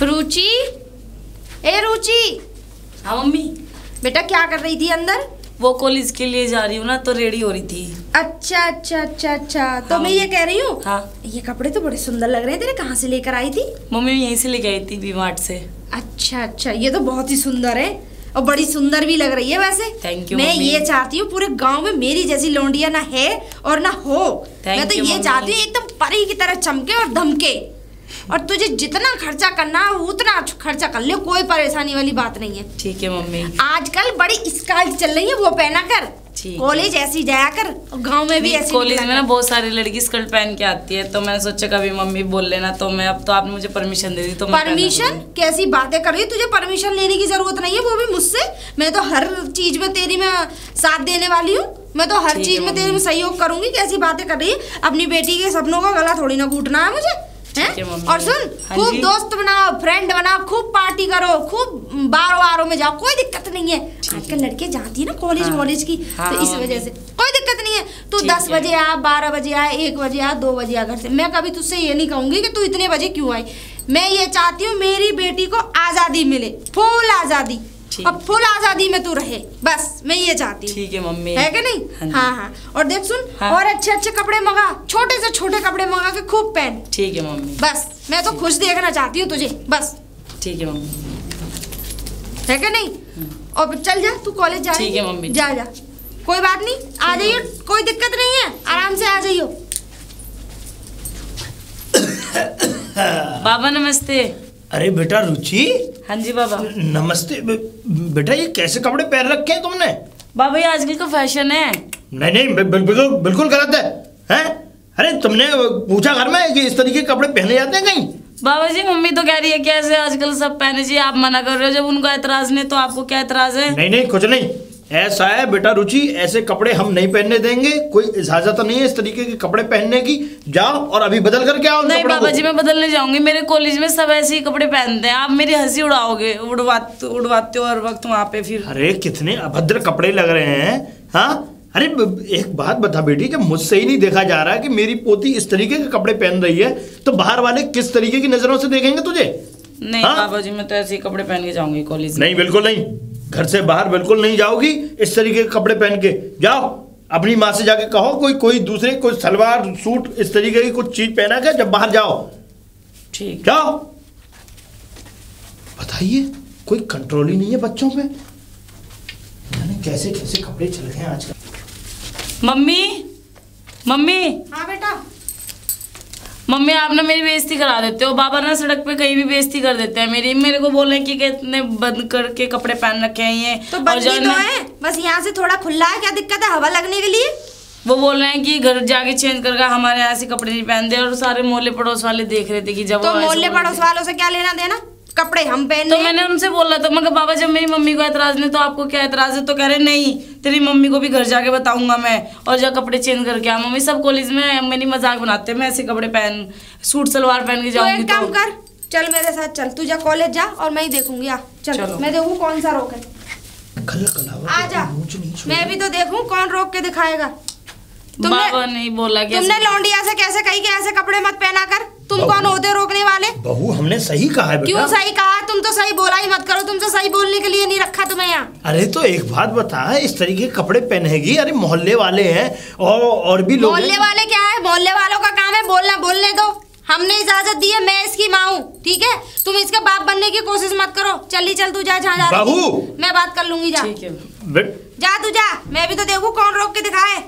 रुचि, ए रुचि। हाँ मम्मी। बेटा क्या कर रही थी अंदर? वो कॉलेज के लिए जा रही हूँ ना, तो रेडी हो रही थी। अच्छा अच्छा अच्छा अच्छा। तो हाँ, मैं ये कह रही हूँ, हाँ ये कपड़े तो बड़े सुंदर लग रहे हैं। तेरे कहाँ से लेकर आई थी? मम्मी यहीं से लेके आई थी, वी-मार्ट से। अच्छा अच्छा, ये तो बहुत ही सुंदर है और बड़ी सुंदर भी लग रही है वैसे। थैंक यू मैं मम्मी। ये चाहती हूँ पूरे गांव में मेरी जैसी लौंडिया ना है और ना हो। मैं तो ये चाहती हूँ एकदम परी की तरह चमके और धमके, और तुझे जितना खर्चा करना है उतना खर्चा कर ले, कोई परेशानी वाली बात नहीं है। ठीक है मम्मी। आजकल बड़ी स्टाइल चल रही है, वो पहना कर। कॉलेज ऐसी जाया कर और गांव में भी ऐसी। कॉलेज में ना बहुत सारी लड़की स्कर्ट पहन के आती है, तो मैंने सोचा कभी मम्मी बोल लेना, तो मैं अब तो आपने मुझे परमिशन दे दी तो मैं परमिशन? कैसी बातें कर रही है? तुझे परमिशन लेने की जरूरत नहीं है, वो भी मुझसे। मैं तो हर चीज में तेरी मैं साथ देने वाली हूँ। मैं तो हर चीज में तेरे में सहयोग करूंगी। कैसी बातें कर रही है? अपनी बेटी के सपनों का गला थोड़ी ना घूटना है मुझे, है? और सुन, खूब दोस्त बनाओ, फ्रेंड बनाओ, खूब पार्टी करो, खूब बारों में जाओ, कोई दिक्कत नहीं है। आजकल लड़के जाती है ना कॉलेज वॉलेज की, तो इस वजह से कोई दिक्कत नहीं है। तू 10 बजे आ, 12 बजे आ, 1 बजे आ, 2 बजे आ घर से। मैं कभी तुझसे ये नहीं कहूंगी कि तू इतने बजे क्यों आई। मैं ये चाहती हूँ मेरी बेटी को आजादी मिले, फुल आजादी, और फुल आजादी में तू रहे, बस मैं ये चाहती हूँ। ठीक है मम्मी, है कि नहीं? हाँ हाँ। और देख सुन, और अच्छे अच्छे कपड़े मंगा, छोटे से छोटे कपड़े मंगा के खूब पहन। ठीक है मम्मी। बस मैं तो खुश देखना चाहती हूँ तुझे, बस। ठीक है मम्मी, है कि नहीं? और चल जा, तू कॉलेज जा। ठीक है मम्मी। जा जा, कोई बात नहीं, आ जाइयो, कोई दिक्कत नहीं है, आराम से आ जाइयो। बाबा नमस्ते। अरे बेटा रुचि। हाँ जी बाबा। नमस्ते बेटा, ये कैसे कपड़े पहन रखे हैं तुमने? बाबा ये आजकल का फैशन है। नहीं नहीं, बिल्कुल बिल्कुल गलत है, हैं? अरे तुमने पूछा घर में कि इस तरीके के कपड़े पहने जाते हैं कहीं? बाबा जी मम्मी तो कह रही है कि ऐसे आजकल सब पहने चाहिए, आप मना कर रहे हो। जब उनका एतराज नहीं तो आपको क्या एतराज है? नहीं नहीं, कुछ नहीं। ऐसा है बेटा रुचि, ऐसे कपड़े हम नहीं पहनने देंगे, कोई इजाजत नहीं है इस तरीके के कपड़े पहनने की। जाओ और अभी बदल करके आओ। नहीं बाबा जी मैं बदलने जाऊंगी, मेरे कॉलेज में सब ऐसे ही कपड़े पहनते हैं, आप मेरी हंसी उड़ाओगे, उड़वाते हो हर वक्त वहाँ पे फिर। अरे कितने अभद्र कपड़े लग रहे हैं, हाँ? अरे एक बात बता बेटी, जब मुझसे ही नहीं देखा जा रहा है कि मेरी पोती इस तरीके के कपड़े पहन रही है, तो बाहर वाले किस तरीके की नजरों से देखेंगे तुझे? नहीं बाबा जी मैं तो ऐसे ही कपड़े पहन के जाऊंगी कॉलेज। नहीं बिल्कुल नहीं, घर से बाहर बिल्कुल नहीं जाओगी इस तरीके के कपड़े पहन के। जाओ अपनी माँ से जाके कहो कोई दूसरे कोई सलवार सूट इस तरीके की कुछ चीज पहना के जब बाहर जाओ। ठीक। जाओ। बताइए, कोई कंट्रोल ही नहीं है बच्चों पे, कैसे कैसे कपड़े चल रहे हैं आजकल। Mummy mummy. हाँ बेटा। मम्मी आप ना मेरी बेइज्जती करा देते हो। बाबा ना सड़क पे कहीं भी बेइज्जती कर देते हैं मेरे को बोल रहे हैं कि इतने बंद करके कपड़े पहन रखे हैं ये। तो बंदी तो है, बस यहाँ से थोड़ा खुला है, क्या दिक्कत है हवा लगने के लिए? वो बोल रहे हैं कि घर जाके चेंज करके हमारे यहाँ से कपड़े नहीं पहनते, और सारे मोहल्ले पड़ोस वाले देख रहे थे कि जब। तो मोहल्ले पड़ोस वालों से क्या लेना देना, कपड़े हम पहन। तो मैंने उनसे बोला तो मगर बाबा जब मेरी मम्मी को एतराज नहीं तो आपको क्या एतराज है? तो कह रहे नहीं तेरी मम्मी को भी घर जाके बताऊंगा मैं, और जब कपड़े चेंज करके आ। मम्मी सब कॉलेज में मेरी मजाक बनाते हैं, मैं ऐसे कपड़े पहन सूट सलवार पहन के जाऊंगी। तो एक काम कर, चल मेरे साथ चल, तू जा कॉलेज जा और मैं ही देखूंगी। आ चल, मैं देखूं कौन सा रोक है। आ जा, मैं भी तो देखूं कौन रोक के दिखाएगा। बाबा नहीं बोला कि तुमने लौंडिया से कैसे कही कि ऐसे कपड़े मत पहना कर? तुम कौन होते रोकने वाले? बहू हमने सही कहा है बेटा। क्यों सही कहा? तुम तो सही बोला ही मत करो, तुमसे सही बोलने के लिए नहीं रखा तुम्हें यहाँ। अरे तो एक बात बता, इस तरीके के कपड़े पहनेगी? अरे मोहल्ले वाले हैं और भी लोग। मोहल्ले वाले क्या है? मोहल्ले वालों का काम है बोलना, बोलने दो। हमने इजाजत दी है, मैं इसकी माँ हूँ, ठीक है? तुम इसका बाप बनने की कोशिश मत करो। चल तू जा, जहाँ जा रही है मैं बात कर लूंगी। जा जा तू जा, मैं भी तो देखूं कौन रोक के दिखाए।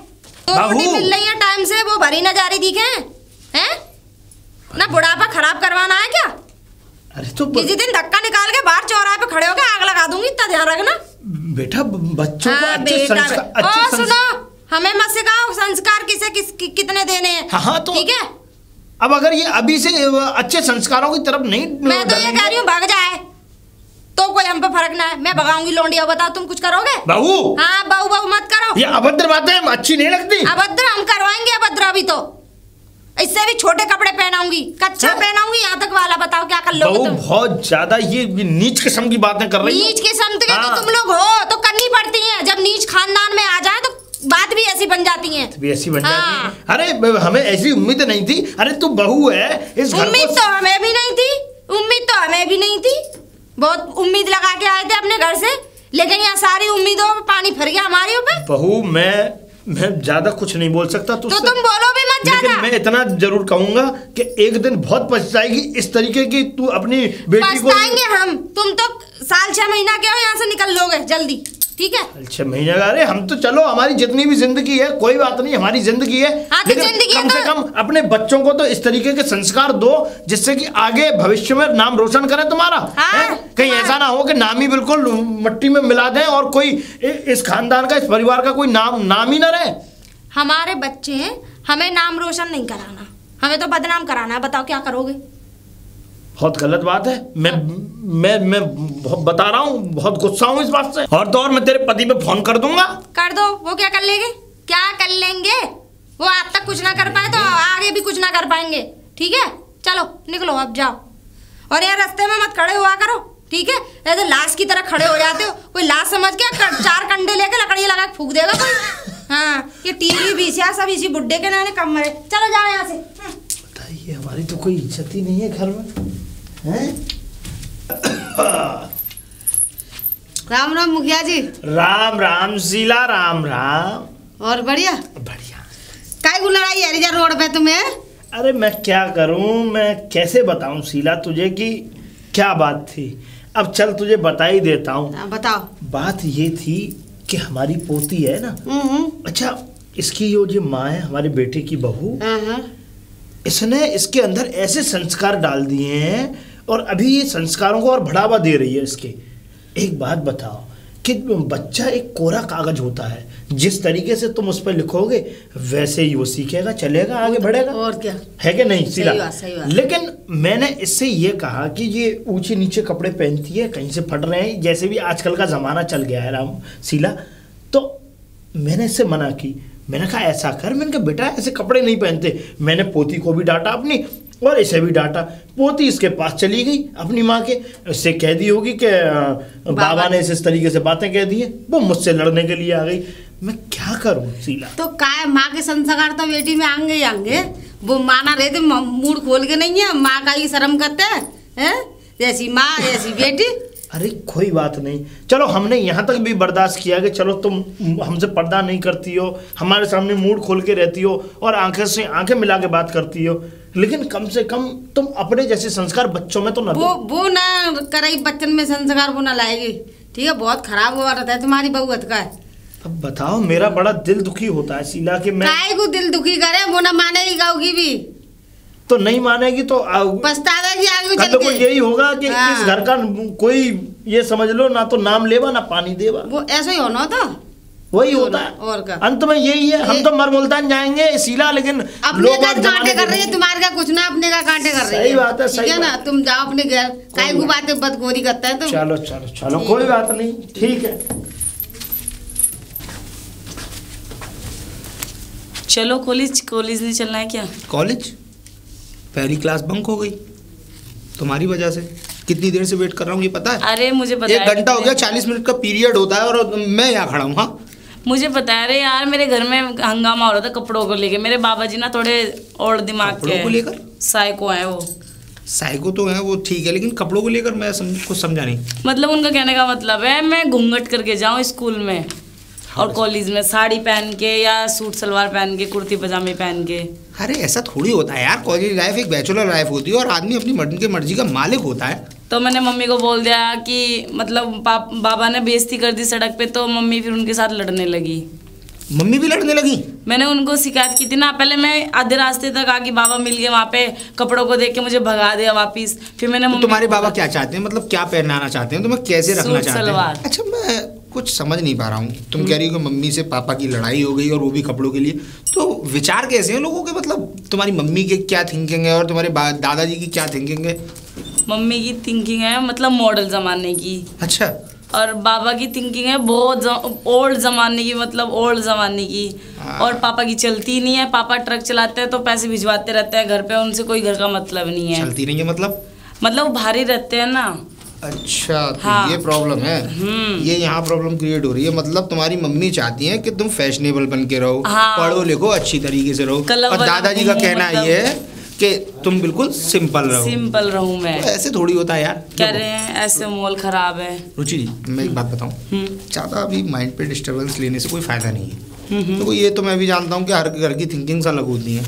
तो रोटी मिल रही है टाइम से, वो भरी न जा रही दिखे हैं ना? बुढ़ापा खराब करवाना है क्या? अरे तो किसी दिन धक्का निकाल के बाहर चौराहे पे खड़े होकर आग लगा दूंगी, इतना ध्यान रखना बेटा। बच्चों को अच्छे संस्कार। सुनो, हमें मत सिखाओ संस्कार कितने देने हैं। हाँ तो ठीक है। अब अगर ये अभी से अच्छे संस्कारों की तरफ नहीं, मैं तो ये कह रही हूँ भाग जाए तो कोई हम पे फर्क ना है। मैं भगाऊंगी लौंडिया, बताओ तुम कुछ करोगे? बहू। हाँ बहू मत करो, ये अभद्र बातें अच्छी नहीं लगती। अभद्र हम करवाएंगे, अभद्र अभी तो इससे भी छोटे कपड़े पहनाऊंगी, कच्चा पहनाऊंगी, यहाँ तक वाला। बताओ क्या कर लोगे तुम? बहुत ज्यादा ये नीच किस्म की बातें कर रही हो। नीच किस्म के तो तुम लोग हो, तो करनी पड़ती है। जब नीच खानदान में आ जाए तो बात भी ऐसी बन जाती है। भी ऐसी बन जाती है। अरे हमें ऐसी उम्मीद नहीं थी। अरे तू बहू है इस घर उम्मीद तो हमें भी नहीं थी, उम्मीद तो हमें भी भी नहीं थी, बहुत उम्मीद लगा के आए थे अपने घर से, लेकिन यहाँ सारी उम्मीदों में पानी फिर गया हमारे ऊपर। बहू मैं ज्यादा कुछ नहीं बोल सकता तो तुम बोलो भी मत ज्यादा। लेकिन मैं इतना जरूर कहूंगा कि एक दिन बहुत पछताएगी इस तरीके की तू अपनी बेटी को। पछताएंगे हम, तुम तो साल 6 महीना के हो, यहाँ से निकल लोगे जल्दी, ठीक है? 6 महीने का, अरे हम तो चलो हमारी जितनी भी जिंदगी है कोई बात नहीं, हमारी जिंदगी है। हाँ, लेकिन जिंदगी कम तो... से कम अपने बच्चों को तो इस तरीके के संस्कार दो जिससे कि आगे भविष्य में नाम रोशन करे तुम्हारा। हाँ, कहीं ऐसा ना हो कि नाम ही बिल्कुल मट्टी में मिला दें और कोई इस खानदान का, इस परिवार का कोई नाम ही ना रहे। हमारे बच्चे हैं, हमें नाम रोशन नहीं कराना, हमें तो बदनाम कराना है। बताओ क्या करोगे? बहुत गलत बात है। मैं बता रहा हूँ, बहुत गुस्सा हूँ इस बात से। और तो और मैं तेरे पति पे फोन कर दूंगा। कर दो, वो क्या कर लेंगे? क्या कर लेंगे? वो आज तक कुछ ना कर पाए तो आगे भी कुछ ना कर पाएंगे, ठीक है? चलो निकलो अब, जाओ। और यार रास्ते में मत खड़े हुआ करो, ठीक है? ऐसे लाश की तरह खड़े हो जाते हो, कोई लाश समझ के 4 कंडे लेके लकड़ी लगा के फूक देगा कोई। हाँ, ये टीवी भी सब इसी बुड्ढे के नाने कम मरे। चलो जाओ यहाँ से। बताइए, हमारी तो कोई इज्जत ही नहीं है घर में, हैं? राम राम मुखिया जी। राम राम शीला, राम राम। और बढ़िया बढ़िया। काय को लड़ाई है रिजर्व रोड पे तुम्हें? अरे मैं क्या करूं, मैं कैसे बताऊं शीला तुझे कि क्या बात थी। अब चल तुझे बता ही देता हूँ। बताओ। बात ये थी कि हमारी पोती है ना, अच्छा इसकी जो माँ है, हमारे बेटे की बहू, इसने इसके अंदर ऐसे संस्कार डाल दिए हैं और अभी ये संस्कारों को और बढ़ावा दे रही है इसके। एक बात बताओ कि बच्चा एक कोरा कागज होता है, जिस तरीके से तुम उस पर लिखोगे वैसे ही वो सीखेगा, चलेगा, आगे बढ़ेगा। और क्या है कि नहीं शीला? सही बात। लेकिन मैंने इससे ये कहा कि ये ऊंचे नीचे कपड़े पहनती है, कहीं से फट रहे हैं, जैसे भी आजकल का जमाना चल गया है राम शीला, तो मैंने इससे मना की। मैंने कहा ऐसा कर, मैंने कहा बेटा ऐसे कपड़े नहीं पहनते। मैंने पोती को भी डांटा अपनी और इसे भी डांटा। पोती इसके पास चली गई अपनी माँ के, उससे कह दी होगी कि बाबा ने इस तरीके से बातें कह दी हैं, वो मुझसे लड़ने के लिए आ गई। मैं क्या करूं शीला? तो काय माँ के संस्कार तो बेटी में आएंगे ही आएंगे। वो माना रहे थे, मूड खोल के नहीं है, माँ का ही शर्म करते हैं, जैसी माँ जैसी बेटी। अरे कोई बात नहीं, चलो हमने यहाँ तक भी बर्दाश्त किया कि चलो तुम हमसे पर्दा नहीं करती हो, हमारे सामने मूड खोल के रहती हो और आंखें से आंखें मिला के बात करती हो, लेकिन कम से कम तुम अपने जैसे संस्कार बच्चों में तो ना वो ना कराई बच्चन में संस्कार वो ना लाएगी, ठीक है? बहुत खराब हुआ रहता है तुम्हारी बहुअत का। अब बताओ, मेरा बड़ा दिल दुखी होता है शीला कि मैं काय को दिल दुखी करे, वो ना मानेगी गाँव भी तो नहीं मानेगी तो पछतावेगी आगे चल के। यही होगा कि इस घर का कोई ये समझ लो ना तो नाम लेवा ना पानी देवा। वो ऐसा ही होना था, वही होता है और का अंत में यही है। हम तो मर मुल्तान जाएंगे शीला, लेकिन अपने का कांटे कर रही है, तुम्हारे का कुछ ना अपने का कांटे कर रही है। सही बात है, सही है ना? तुम जाओ अपने घर, काय को बातें बदगोरी करता है तुम। चलो चलो चलो, कोई बात नहीं, ठीक है। चलो कॉलेज नहीं चलना है क्या? कॉलेज पहली क्लास बंक हो गई तुम्हारी वजह से। कितनी देर से वेट कर रहा हूँ ये पता है? अरे मुझे पता 1 घंटा हो गया, 40 मिनट का पीरियड होता है और मैं यहाँ खड़ा हूँ। हाँ मुझे पता है। अरे यार मेरे घर में हंगामा हो रहा था कपड़ों को लेके। मेरे बाबा जी ना थोड़े और दिमाग के कपड़ों को लेकर साइको हैं वो। साइको तो है वो, ठीक है, लेकिन कपड़ों को लेकर मैं कुछ समझा नहीं। मतलब उनका कहने का मतलब है मैं घूंघट करके जाऊँ स्कूल में और कॉलेज में साड़ी पहन के या सूट सलवार पहन के, कुर्ती पजामे पहन के। अरे ऐसा थोड़ी होता है यार, कॉलेज लाइफ एक बैचलर लाइफ होती है और आदमी अपनी मर्जी का मालिक होता है। तो मैंने मम्मी को बोल दिया कि मतलब बाबा ने बेइज्जती कर दी सड़क पे, तो मम्मी फिर उनके साथ लड़ने लगी। मम्मी भी लड़ने लगी? मैंने उनको शिकायत की थी ना। पहले मैं आधे रास्ते तक आके बाबा मिल गए, वहाँ पे कपड़ों को देख के मुझे भगा दिया वापिस। फिर मैंने तो तुम्हारे बाबा क्या चाहते हैं, मतलब क्या पहनाना चाहते हैं, तुम्हें कैसे रखना चाहते हैं? अच्छा मैं कुछ समझ नहीं पा रहा हूँ। तुम कह रही हो कि मम्मी से पापा की लड़ाई हो गई और वो भी कपड़ों के लिए, तो विचार कैसे हैं लोगों के? मतलब तुम्हारी मम्मी के क्या थिंकिंग है और तुम्हारे दादाजी की क्या थिंकिंग है? मम्मी की थिंकिंग है मतलब मॉडल जमाने की। अच्छा। और बाबा की थिंकिंग है बहुत ओल्ड जमाने की, मतलब ओल्ड जमाने की। और पापा की चलती नहीं है। पापा ट्रक चलाते हैं तो पैसे भिजवाते रहते हैं घर पे, उनसे कोई घर का मतलब नहीं है। चलती नहीं है मतलब वो भारी रहते हैं ना। अच्छा तो हाँ। ये प्रॉब्लम है, ये यहाँ प्रॉब्लम क्रिएट हो रही है। मतलब तुम्हारी मम्मी चाहती है कि तुम फैशनेबल बन के रहो, हाँ। पढ़ो लिखो अच्छी तरीके से रहो, और दादाजी का कहना ये है कि तुम बिल्कुल सिंपल रहो। सिंपल रहूं मैं। तो ऐसे थोड़ी होता है यार। कह रहे हैं ऐसे माहौल खराब है। रुचि जी, मैं एक बात बताऊं, ज़्यादा अभी माइंड पे डिस्टर्बेंस लेने से कोई फ़ायदा नहीं है। तो ये तो मैं भी जानता हूँ कि हर घर की थिंकिंग्स अलग होती हैं,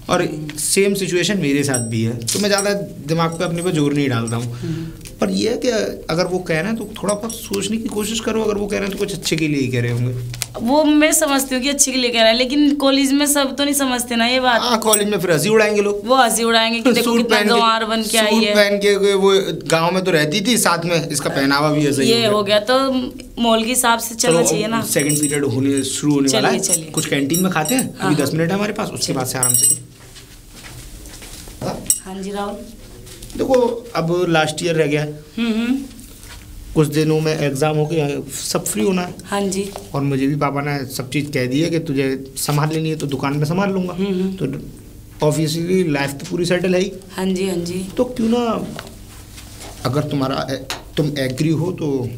और सेम सिचुएशन मेरे साथ भी है, तो मैं ज़्यादा दिमाग पे अपने पे जोर नहीं डालता हूँ। पर ये है कि अगर वो कह रहे हैं तो थोड़ा बहुत सोचने की कोशिश करो। अगर वो कह रहे हैं तो कुछ अच्छे के लिए ही कह रहे होंगे। वो मैं समझती हूँ कि अच्छे के लिए कह रहे हैं, लेकिन कॉलेज में सब तो नहीं समझते ना ये बात। हाँ, कॉलेज में फिर हंसी उड़ाएंगे लोग। वो हंसी उड़ाएंगे कि देखो कितना गंवार बन के आई है। सूट पहन के वो गाँव में तो रहती थी, साथ में इसका पहनावा भी ऐसा ही ये हो गया। तो मॉल के हिसाब से चलना चाहिए ना। सेकंड पीरियड होने शुरू होने वाला है, चलिए। कुछ कैंटीन में खाते हैं, अभी 10 मिनट है हमारे पास, उसके बाद से आराम से। हाँ जी राहुल, देखो अब लास्ट ईयर रह गया है, कुछ दिनों में एग्जाम हो गया, सब फ्री होना है। हाँ जी। और मुझे भी पापा ने सब चीज़ कह दी है कि तुझे संभाल लेनी है तो दुकान में संभाल लूंगा। तो ऑब्वियसली लाइफ तो पूरी सेटल है ही। हाँ जी, हाँ जी। तो क्यों ना, अगर तुम एग्री हो तो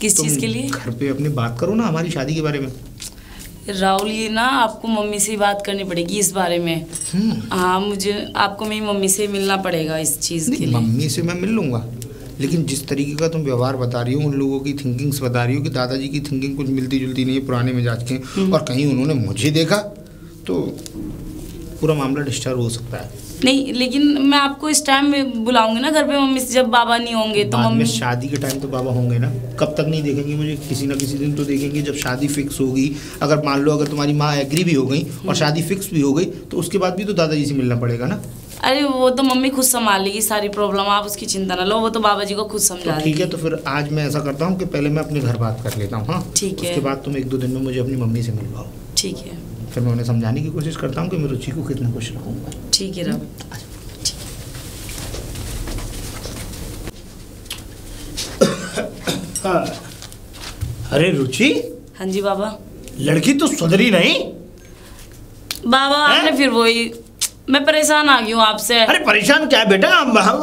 किस चीज़ के लिए? घर पे अपनी बात करो ना हमारी शादी के बारे में। राहुल, ये ना आपको मम्मी से ही बात करनी पड़ेगी इस बारे में। हाँ, मुझे आपको मेरी मम्मी से मिलना पड़ेगा इस चीज़ के लिए। मम्मी से मैं मिल लूँगा, लेकिन जिस तरीके का तुम व्यवहार बता रही हो, उन लोगों की थिंकिंग्स बता रही हो कि दादाजी की थिंकिंग कुछ मिलती जुलती नहीं है, पुराने मिजाज के, और कहीं उन्होंने मुझे देखा तो पूरा मामला डिस्टर्ब हो सकता है। नहीं, लेकिन मैं आपको इस टाइम में बुलाऊंगी ना घर पे मम्मी से, जब बाबा नहीं होंगे तो बाद में मम्मी। शादी के टाइम तो बाबा होंगे ना, कब तक नहीं देखेंगे मुझे? किसी ना किसी दिन तो देखेंगे। जब शादी फिक्स होगी, अगर मान लो अगर तुम्हारी माँ एग्री भी हो गई और शादी फिक्स भी हो गई, तो उसके बाद भी तो दादाजी से मिलना पड़ेगा ना। अरे वो तो मम्मी खुद संभाल लेगी सारी प्रॉब्लम, आप उसकी चिंता ना लो, वो तो बाबा जी को खुद समझा तो ठीक है, तो फिर आज मैं ऐसा करता हूँ कि पहले मैं अपने घर बात कर लेता हूँ। हाँ ठीक है। उसके बाद तुम 1-2 दिन में मुझे अपनी मम्मी से मिलवाओ। ठीक है। फिर मैं उन्हें समझाने की कोशिश करता हूँ कि मैं रुचि को कितना खुश रखूँगा। ठीक है राहुल। हाँ। अरे रुचि, हाँ जी बाबा। लड़की तो सुधरी नहीं बाबा। आपने फिर वही, मैं परेशान आ गई हूँ आपसे। अरे परेशान क्या है बेटा,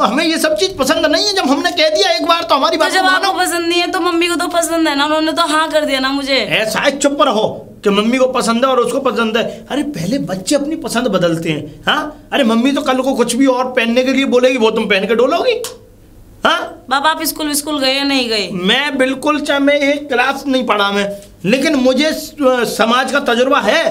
हमें ये सब चीज पसंद नहीं है। जब हमने कह दिया एक बार तो हमारी तो बात जब आपको पसंद नहीं है तो मम्मी को तो पसंद है ना, उन्होंने तो हाँ कर दिया ना मुझे। ऐसा है, चुप रहो कि मम्मी को पसंद है और उसको पसंद है। अरे पहले बच्चे अपनी पसंद बदलते हैं। हाँ, अरे मम्मी तो कल को कुछ भी और पहनने के लिए बोलेगी, वो तुम पहन के डोलोगी। हाँ बाबा, आप स्कूल गए या नहीं गए? मैं बिल्कुल, चाहे मैं एक क्लास नहीं पढ़ा मैं, लेकिन मुझे समाज का तजुर्बा है।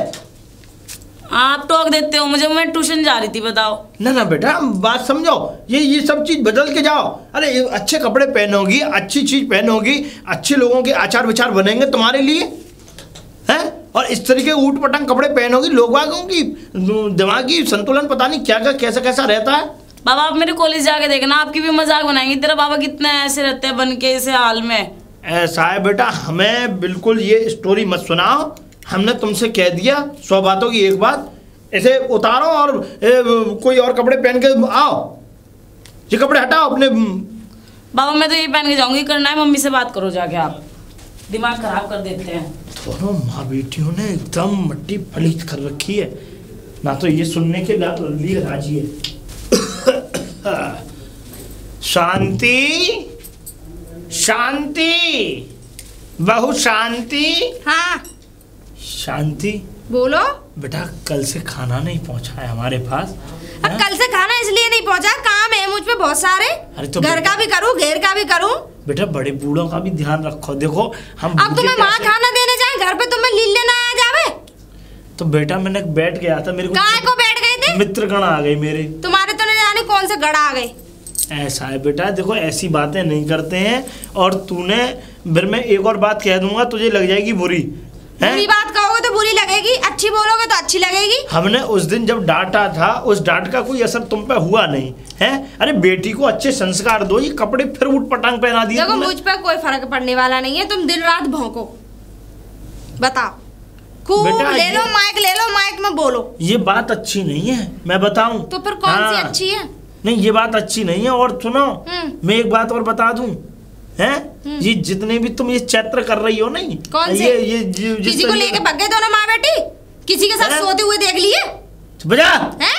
आप टोक देते हो मुझे, मैं ट्यूशन जा रही थी, बताओ। ना बेटा, बात समझो, ये सब चीज बदल के जाओ। अरे अच्छे कपड़े पहनोगी, अच्छी चीज पहनोगी, अच्छे लोगों के आचार विचार बनेंगे तुम्हारे लिए, हैं? और इस तरीके ऊट पटांग कपड़े पहनोगी, लोग वागों की दिमागी संतुलन पता नहीं क्या कैसा कैसा रहता है। बाबा आप मेरे कॉलेज जाके देखना, आपकी भी मजाक बनाएंगे। तेरा बाबा कितना ऐसे रहते हैं बन के इसे हाल में। ऐसा है बेटा, हमें बिल्कुल ये स्टोरी मत सुनाओ। हमने तुमसे कह दिया 100 बातों की एक बात, ऐसे उतारो और कोई और कपड़े पहन के आओ। ये कपड़े हटाओ अपने। बाबा मैं तो ये पहन के जाऊंगी, करना है मम्मी से बात करो जाके, आप दिमाग खराब कर देते हैं। दोनों माँ बेटियों ने एकदम मट्टी फलीत कर रखी है, ना तो ये सुनने के लिए राजी है। शांति, शांति, बहु शांति। हाँ शांति बोलो। बेटा कल से खाना नहीं पहुंचा है हमारे पास। अब कल से खाना इसलिए नहीं पहुंचा, काम है मुझ पे बहुत सारे। अरे तो घर का भी करूं, घेर का भी करूं। बेटा बड़े बूढ़ों का भी ध्यान रखो। देखो हम अब तुम्हें माँ खाना देने जाए, घर पे तुम्हें लील लेना आ जावे। तो बेटा मैंने बैठ गया था, मेरे काय को बैठ गए थे? मित्रगण आ गए मेरे। तुम्हारे तो नहीं जाने कौन से गढ़ आ गए। ऐसा है बेटा, देखो ऐसी बातें नहीं करते हैं। और तूने, फिर मैं एक और बात कह दूंगा, तुझे लग जाएगी बुरी। बुरी बात कहोगे तो बुरी लगेगी, अच्छी बोलोगे तो अच्छी लगेगी। हमने उस दिन जब डांटा था, उस डांट का कोई असर तुम पे हुआ नहीं है। अरे बेटी को अच्छे संस्कार दो, ये कपड़े फिर उठ पटांग पहना दिए। देखो मुझ पर कोई फर्क पड़ने वाला नहीं है, तुम दिन रात भौंको। बताओ, खूब ले लो माइक, ले लो माइक में बोलो। ये बात अच्छी नहीं है, मैं बताऊं। तो फिर कौन सी अच्छी है? नहीं ये बात अच्छी नहीं है। और सुनो, मैं एक बात और बता दूं, हैं? ये जितने भी तुम ये चैत्र कर रही हो, नहीं कौन से? ये किसी को लेके भाग गए दोनों माँ बेटी, किसी के साथ सोते हुए देख लिए बजा हैं?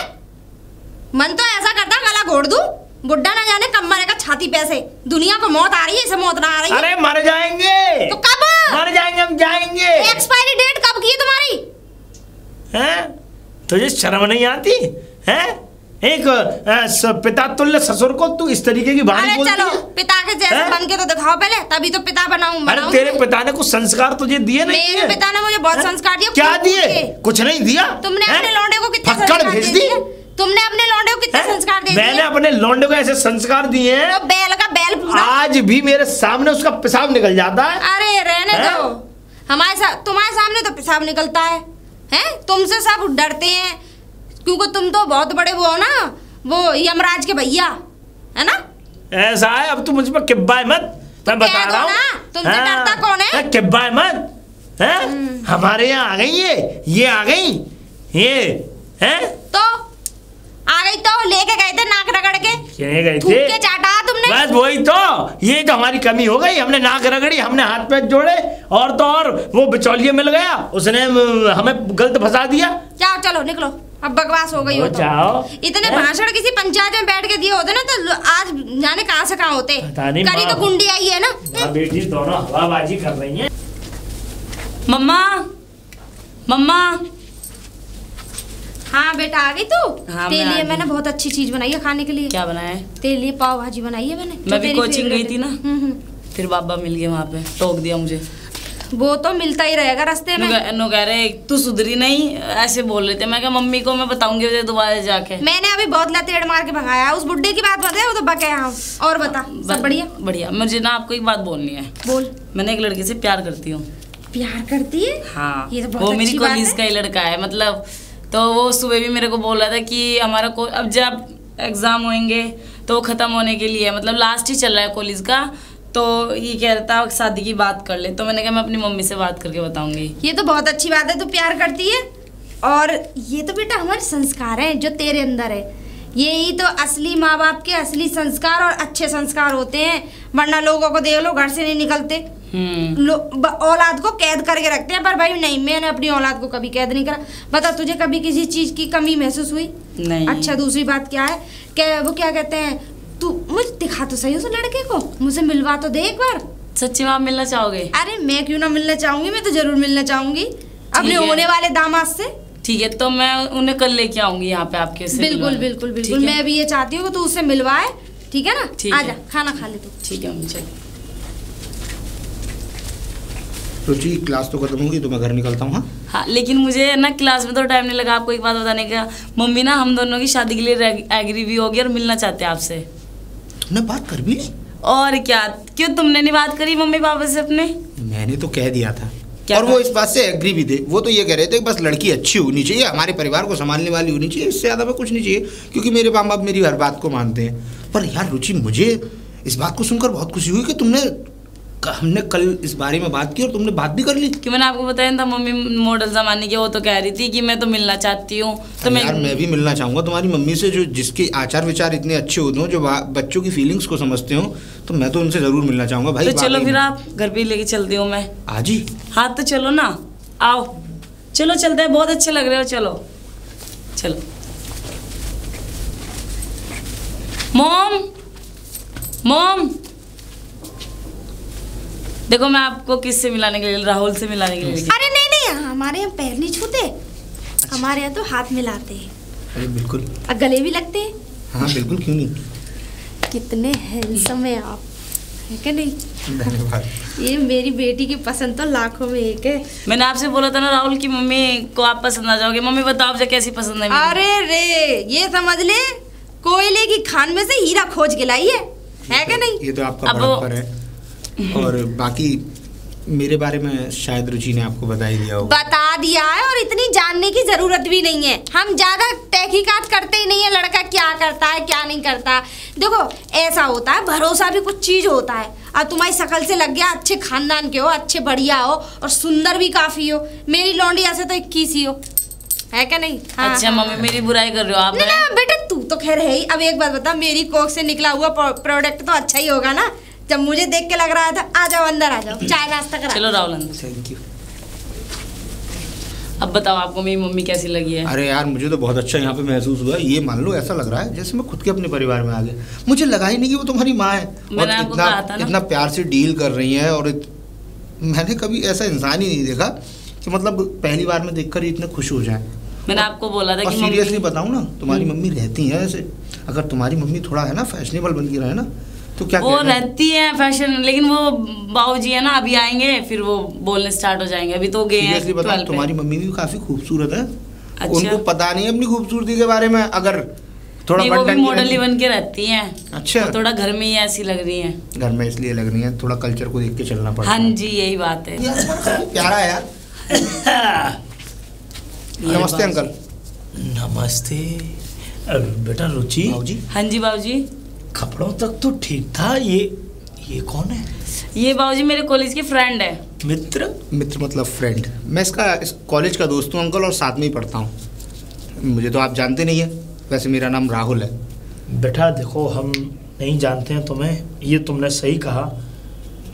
मन तो ऐसा करता गला घोड़ दूं, बुड्ढा ना जाने कब मरेगा छाती पे से। दुनिया को मौत आ रही है, इसे मौत ना आ रही है। अरे मर जाएंगे। तो कब मर जाएंगे? हम जाएंगे। एक्सपायरी डेट कब की है तुम्हारी? हैं? तुझे शर्म नहीं आती है? एक पिता तुल्य ससुर को तू इस तरीके की बात बोलती है? चलो पिता के जैसे बन के तो दिखाओ पहले, तभी तो पिता बनाऊं। अरे तेरे पिता ने कुछ संस्कार तुझे दिए नहीं? मेरे पिता ने मुझे बहुत संस्कार दिए। क्या दिए? कुछ नहीं दिया। तुमने अपने लौंडे को कितने फक्कड़ भेज दी? तुमने अपने लौंडे को कितने संस्कार दिए? मैंने अपने लौंडे को ऐसे संस्कार दिए हैं, तो बैल का बैल पूरा आज भी मेरे सामने उसका पेशाब निकल जाता है। अरे रहने दो, तुम्हारे सामने तो पेशाब निकलता है, हैं? तुमसे सब डरते हैं क्योंकि तुम तो बहुत बड़े वो हो ना, वो यमराज के भैया, है ना? ऐसा है। अब तू मुझ पर किब्बाए मत, मैं बता रहा हूँ। तुमसे डरता कौन है? किब्बाए मत, हैं? हमारे यहाँ आ गई ये आ गई ये, हैं? तो आ गई तो लेके गए थे नाक रगड़ के, गए थूक थे के चाटा तुमने। बस वही तो, ये तो हमारी कमी हो गई। हमने नाक रगड़ी, हमने हाथ पैर जोड़े, और तो और वो बिचौलिया मिल गया, उसने हमें गलत फंसा दिया। जाओ चलो निकलो, अब बकवास हो गई हो तो। इतने भाषण किसी पंचायत में बैठ के दिए होते ना तो आज जाने कहाँ से कहाँ होते। करी तो गुंडी आई है ना। बेटी दोनों हवाबाजी कर रही हैं। मम्मा मम्मा। हाँ बेटा आ गई तू? हाँ, तेरे लिए मैंने बहुत अच्छी चीज बनाई है खाने के लिए। क्या बनाया है? तेरे लिए पाव भाजी बनाई है मैंने। मैं भी कोचिंग गई थी ना, फिर बाबा मिल गए वहाँ पे, टोक दिया मुझे। वो तो मिलता ही रहेगा रास्ते में। नो कह रहे तू सुधरी नहीं, ऐसे बोल रहे थे। मैं क्या मम्मी को मैं बताऊंगी दोबारा जाके। मैंने अभी बहुत लतेड़ मार के भगाया, उस बुड्ढे की बात बताया, वो तो बके यहाँ। और बता, सब बढ़िया? बढ़िया। मुझे ना आपको एक बात बोलनी है। बोल। मैंने एक लड़के से प्यार करती हूँ। प्यार करती है? हाँ, ये तो बहुत वो मेरी अच्छी बात कॉलेज का ही लड़का है। मतलब तो वो सुबह भी मेरे को बोल रहा था कि हमारा अब जब एग्जाम होंगे तो खत्म होने के लिए, मतलब लास्ट ही चल रहा है कॉलेज का, तो ये कह रहा था शादी की बात कर ले। तो मैंने कहा मैं अपनी मम्मी से बात करके बताऊंगी। ये तो बहुत अच्छी बात है, तू प्यार करती है। और ये तो बेटा हमारे संस्कार हैं जो तेरे अंदर है। यही तो असली माँ बाप के असली संस्कार और अच्छे संस्कार होते हैं, वरना लोगों को देख लो घर से नहीं निकलते, औलाद को कैद करके रखते हैं। पर भाई नहीं, मैंने अपनी औलाद को कभी कैद नहीं करा। बता तुझे कभी किसी चीज की कमी महसूस हुई? नहीं। अच्छा दूसरी बात क्या है कि वो क्या कहते हैं, तू मुझे दिखा तो सही उस लड़के को, मुझे मिलवा तो दे एक बार। सच्ची में आप मिलना चाहोगे? अरे मैं क्यों ना मिलना चाहूंगी, मैं तो जरूर मिलना चाहूंगी अपने होने वाले दामाद से। ठीक है, तो मैं उन्हें कल लेके आऊंगी यहाँ पे आपके से। बिल्कुल बिल्कुल बिल्कुल, मैं भी ये चाहती हूँ कि तू उससे मिलवाए, ठीक है ना? आजा खाना खा ले तू। ठीक है मम्मी, चल। रुचि क्लास तो खत्म होगी तो मैं घर निकलता हूँ। हाँ, लेकिन मुझे ना क्लास में तो टाइम नहीं लगा आपको एक बात बताने का। मम्मी ना हम दोनों की शादी के लिए एग्री भी होगी और मिलना चाहते हैं आपसे। तुमने बात कर भी ली? और क्या, क्यों तुमने नहीं बात करी मम्मी पापा से अपने? मैंने तो कह दिया था, और वो इस बात से एग्री भी थे। वो तो ये कह रहे थे बस लड़की अच्छी होनी चाहिए, हमारे परिवार को संभालने वाली होनी चाहिए, इससे ज़्यादा में कुछ नहीं चाहिए, क्योंकि मेरे माँ बाप मेरी हर बात को मानते हैं। पर यार रुचि, मुझे इस बात को सुनकर बहुत खुशी हुई कि हमने कल इस बारे में बात की और तुमने बात भी कर ली। कि मैंने आपको बताया था मम्मी मॉडल जमाने की, वो तो कह रही थी कि मैं तो मिलना चाहती हूँ। तो मैं भी मिलना चाहूँगा तुम्हारी मम्मी से, जो जिसके आचार विचार इतने अच्छे होते हो, जो बच्चों की फीलिंग्स को समझते हो, तो मैं तो उनसे जरूर मिलना चाहूँगा भाई। तो चलो फिर आप घर पे लेके चलती हूँ मैं आज ही। हाँ तो चलो ना, आओ चलो चलते हैं, बहुत अच्छे लग रहे हो। चलो चलो। मॉम मॉम देखो, मैं आपको किससे मिलाने के लिए, राहुल से मिलाने के लिए। अरे नहीं नहीं, हमारे यहाँ पैर नहीं छूते। अच्छा। हमारे यहाँ तो हाथ मिलाते हैं। अरे बिल्कुल। और गले भी लगते हैं। हाँ बिल्कुल, क्यों नहीं। कितने हैंडसम है आप, है क्या नहीं? धन्यवाद। ये मेरी बेटी की पसंद तो लाखों में एक है। मैंने आपसे बोला था ना राहुल की मम्मी को आप पसंद आ जाओगे। मम्मी बताओ आपसे कैसी पसंद है? अरे रे, ये समझ ले कोयले की खान में से हीरा खोज के लाई है क्या नहीं? ये तो आपका बड़प्पन है। और बाकी मेरे बारे में शायद रुचि ने आपको बता ही दिया होगा। बता दिया है, और इतनी जानने की जरूरत भी नहीं है। हम ज्यादा तहकीकात करते ही नहीं है, लड़का क्या करता है क्या नहीं करता। देखो ऐसा होता है, भरोसा भी कुछ चीज होता है। और तुम्हारी शक्ल से लग गया अच्छे खानदान के हो, अच्छे बढ़िया हो, और सुंदर भी काफी हो। मेरी लौंडी ऐसे तो 21 ही हो, है क्या नहीं? हाँ, अच्छा हाँ, मम्मी मेरी बुराई कर रहे हो आप? ना बेटा तू तो खैर है ही। अब एक बात बता, मेरी कोख से निकला हुआ प्रोडक्ट तो अच्छा ही होगा ना। जब मुझे देख के लग रहा था, आ जाओ अंदर आ जाओ, चाय नाश्ता करा। चलो राहुल अंदर। Thank you. अब बताओ आपको मेरी मम्मी कैसी लगी है? अरे यार मुझे तो बहुत अच्छा यहाँ पे महसूस हुआ। ये मान लो ऐसा लग रहा है जैसे मैं खुद के अपने परिवार में आ गया। मुझे लगा ही नहीं कि वो तुम्हारी माँ है, और इतना प्यार से डील कर रही है। और मैंने कभी ऐसा इंसान ही नहीं देखा कि मतलब पहली बार में देखकर ही इतने खुश हो जाए। मैंने आपको बोला था और कि सीरियसली बताऊं ना, तुम्हारी मम्मी रहती है ऐसे। अगर तुम्हारी मम्मी थोड़ा है ना फैशनेबल बन के रहे ना तो क्या वो रहती है फैशन, लेकिन वो बाबूजी है ना अभी आएंगे फिर वो बोलने स्टार्ट हो जाएंगे। अभी तो गए हैं 12 तुम्हारी मम्मी भी काफी खूबसूरत है। अच्छा। उनको पता नहीं है अपनी खूबसूरती के बारे में। अगर थोड़ा वो भी मॉडल ही बन के रहती हैं। अच्छा। तो थोड़ा घर में ही ऐसी लग रही है। घर में इसलिए लग रही है, थोड़ा कल्चर को देख के चलना पड़ता है। हाँ जी यही बात है। प्यारा है यार। नमस्ते अंकल। नमस्ते। बेटा रुचि। बाबूजी। हाँ जी बाबूजी। कपड़ों तक तो ठीक था। ये कौन है? ये बाबूजी मेरे कॉलेज के फ्रेंड है। मित्र? मित्र मतलब फ्रेंड। मैं इस कॉलेज का दोस्त हूँ अंकल, और साथ में ही पढ़ता हूँ। मुझे तो आप जानते नहीं है, वैसे मेरा नाम राहुल है। बेटा देखो, हम नहीं जानते हैं तुम्हें, ये तुमने सही कहा,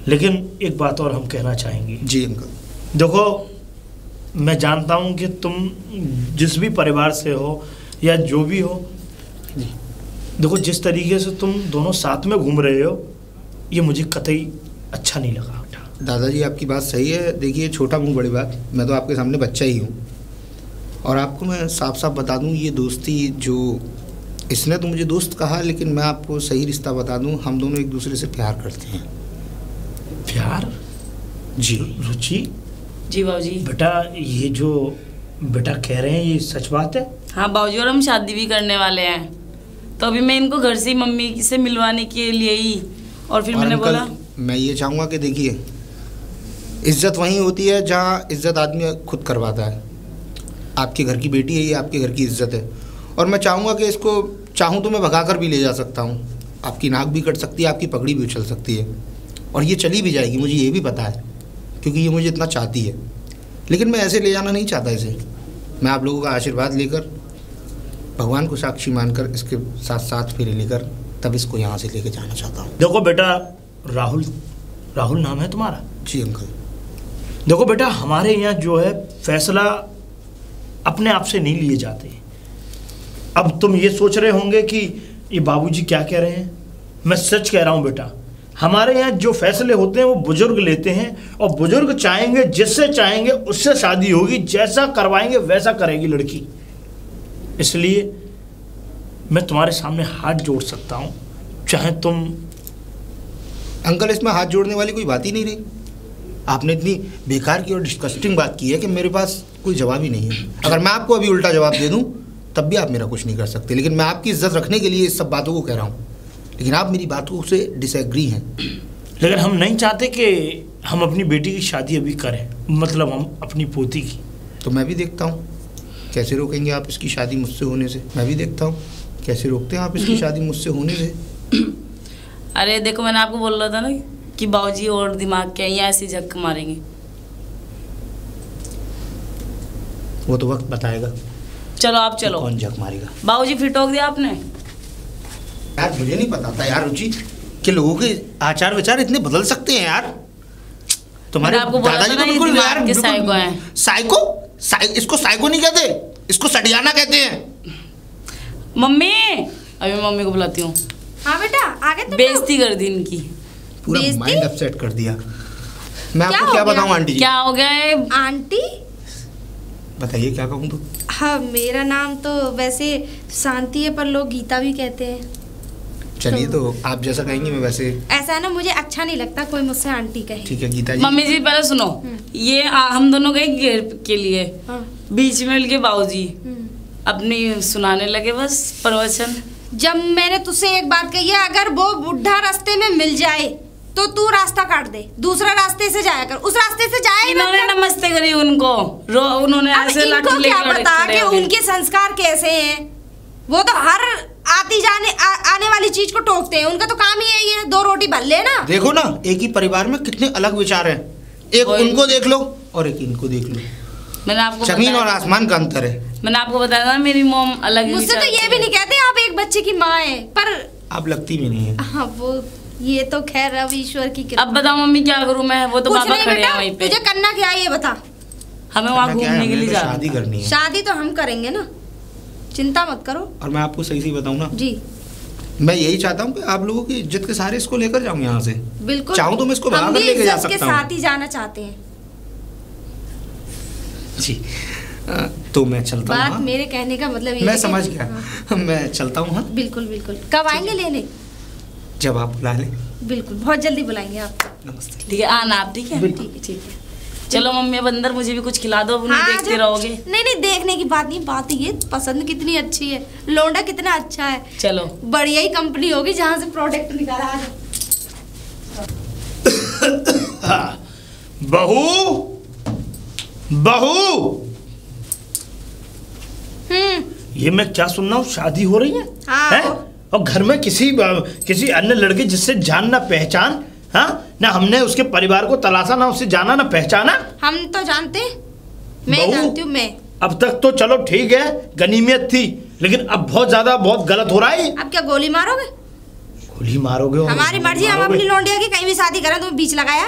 लेकिन एक बात और हम कहना चाहेंगे। जी अंकल। देखो, मैं जानता हूँ कि तुम जिस भी परिवार से हो या जो भी हो, देखो जिस तरीके से तुम दोनों साथ में घूम रहे हो, ये मुझे कतई अच्छा नहीं लगा बेटा। दादाजी आपकी बात सही है। देखिए, छोटा मुँह बड़ी बात, मैं तो आपके सामने बच्चा ही हूँ। और आपको मैं साफ साफ बता दूँ, ये दोस्ती जो इसने तो मुझे दोस्त कहा, लेकिन मैं आपको सही रिश्ता बता दूँ, हम दोनों एक दूसरे से प्यार करते हैं। प्यार? जी। रुचि? जी बाबूजी। बेटा ये जो बेटा कह रहे हैं ये सच बात है? हाँ बाबूजी, और हम शादी भी करने वाले हैं। तो अभी मैं इनको घर से ही मम्मी से मिलवाने के लिए ही, और फिर मैंने बोला मैं ये चाहूँगा कि देखिए, इज्जत वहीं होती है जहाँ इज्जत आदमी खुद करवाता है। आपके घर की बेटी है, ये आपके घर की इज्जत है। और मैं चाहूँगा कि इसको चाहूँ तो मैं भगा कर भी ले जा सकता हूँ। आपकी नाक भी कट सकती है, आपकी पगड़ी भी उछल सकती है, और ये चली भी जाएगी, मुझे ये भी पता है, क्योंकि ये मुझे इतना चाहती है। लेकिन मैं ऐसे ले जाना नहीं चाहता इसे। मैं आप लोगों का आशीर्वाद लेकर, भगवान को साक्षी मानकर, इसके साथ साथ फेरे लेकर तब इसको यहाँ से लेके जाना चाहता हूँ। देखो बेटा, राहुल नाम है तुम्हारा? जी अंकल। देखो बेटा, हमारे यहाँ जो है फैसला अपने आप से नहीं लिए जाते। अब तुम ये सोच रहे होंगे कि ये बाबूजी क्या कह रहे हैं। मैं सच कह रहा हूँ बेटा, हमारे यहाँ जो फैसले होते हैं वो बुजुर्ग लेते हैं, और बुजुर्ग चाहेंगे, जिससे चाहेंगे उससे शादी होगी, जैसा करवाएंगे वैसा करेगी लड़की। इसलिए मैं तुम्हारे सामने हाथ जोड़ सकता हूँ, चाहे तुम। अंकल, इसमें हाथ जोड़ने वाली कोई बात ही नहीं रही। आपने इतनी बेकार की और डिस्कस्टिंग बात की है कि मेरे पास कोई जवाब ही नहीं है। अगर मैं आपको अभी उल्टा जवाब दे दूं तब भी आप मेरा कुछ नहीं कर सकते। लेकिन मैं आपकी इज्जत रखने के लिए इस सब बातों को कह रहा हूँ, लेकिन आप मेरी बातों से डिसएग्री हैं। लेकिन हम नहीं चाहते कि हम अपनी बेटी की शादी अभी करें, मतलब हम अपनी पोती की। तो मैं भी देखता हूँ कैसे रोकेंगे आप इसकी शादी मुझसे होने से। मैं भी देखता हूँ कैसे रोकते हैं आप इसकी शादी मुझसे होने से। अरे देखो, मैंने आपको बोल रहा था ना कि बाबूजी और दिमाग के यहाँ ऐसी झक मारेंगे। वो तो वक्त बताएगा। चलो आप चलो। कौन झक मारेगा? बाबूजी फिर टोक दिया आपने। यार मुझे नहीं पता था यार रुचि कि लोगों के आचार विचार इतने बदल सकते हैं यार। तुम्हारे दादाजी तो बिल्कुल यार साइको हैं। साइको? इसको साइको नहीं कहते, इसको सटियाना कहते हैं। मम्मी, अभी मम्मी को बुलाती हूँ। हाँ बेटा, आगे तुम। बेइज्जती कर दी इनकी, पूरा माइंड अपसेट कर दिया। मैं आपको क्या बताऊँ आंटी जी? क्या हो गया है आंटी? बताइए क्या कहूँ तो। हाँ, मेरा नाम तो वैसे शांति है, पर लोग गीता भी कहते हैं। चलिए तो आप जैसा कहेंगे मैं वैसे। ऐसा है ना, मुझे अच्छा नहीं लगता कोई मुझसे आंटी कहे। ठीक है गीता जी। मम्मी जी पहले सुनो, ये हम दोनों गए घेर के लिए। हाँ। बीच में मिल के बाबूजी अपनी सुनाने लगे बस प्रवचन। जब मैंने तुझसे एक बात कही है, अगर वो बुढ़ा रास्ते में मिल जाए तो तू रास्ता काट दे, दूसरा रास्ते से जाया कर। उस रास्ते से जाए। इन्होंने नमस्ते करी उनको, उन्होंने ऐसे लाठी लेके क्या पता कि उनके संस्कार कैसे हैं। वो तो हर आने वाली चीज को टोकते हैं। उनका तो काम ही यही है, दो रोटी भर ले ना। देखो ना, एक ही परिवार में कितने अलग विचार हैं। एक उनको देख लो और एक इनको देख लो। मैंने आपको जमीन और आसमान का अंतर है। मैंने आपको बताया था मेरी मॉम अलग। मुझसे तो ये भी नहीं कहते आप एक बच्चे की माँ है, पर आप लगती भी नहीं है। हाँ, वो ये तो खैर अब ईश्वर की कृपा। अब बताओ मम्मी क्या करूँ मैं? वो तो बाबा खड़े हैं वहीं पे। तुझे करना क्या है ये बता। हमें वहाँ घूमने के लिए जाना, शादी करनी है। शादी तो हम करेंगे ना, चिंता मत करो। और मैं आपको सही बताऊँ ना जी, मैं यही चाहता हूँ कि आप लोगों की इज्जत के सारे इसको लेकर जाऊँ यहाँ से। बिल्कुल, चाहूँ तो मैं इसको भगा कर लेके जा सकता हूँ। के साथ ही जाना चाहते हैं। जी तो मैं चलता हूँ। बात हाँ? मेरे कहने का मतलब ये मैं है समझ कि- गया। हाँ, मैं चलता हूँ। हाँ बिल्कुल बिल्कुल। कब आएंगे लेने? जब आप बुला लें। बिल्कुल, बहुत जल्दी बुलाएंगे आपको। नमस्ते। ठीक है, आना आप। ठीक है, बिल्कुल। ठीक है। चलो मम्मी, अब अंदर मुझे भी कुछ खिला दो, अब नहीं हाँ, देखते जा- रहोगे। नहीं नहीं, देखने की बात नहीं, बात ये पसंद कितनी अच्छी है, लौंडा कितना अच्छा है। चलो बढ़िया ही कंपनी होगी जहाँ से प्रोडक्ट निकाला है। बहू, बहू, ये मैं क्या सुन रहा हूँ? शादी हो रही है? हाँ। हैं? और घर में किसी अन्य लड़के जिससे जान ना पहचान, हाँ ना, हमने उसके परिवार को तलाशा, ना उससे जाना ना पहचाना। हम तो जानते हैं, मैं बहू, जानती हूँ मैं। अब तक तो चलो ठीक है, गनीमियत थी, लेकिन अब बहुत ज्यादा बहुत गलत हो रहा है। अब क्या गोली मारोगे? गोली मारोगे? और हमारी मर्जी, हम मारोगे। अपनी लौंडिया की कहीं भी शादी करें तो बीच लगाया।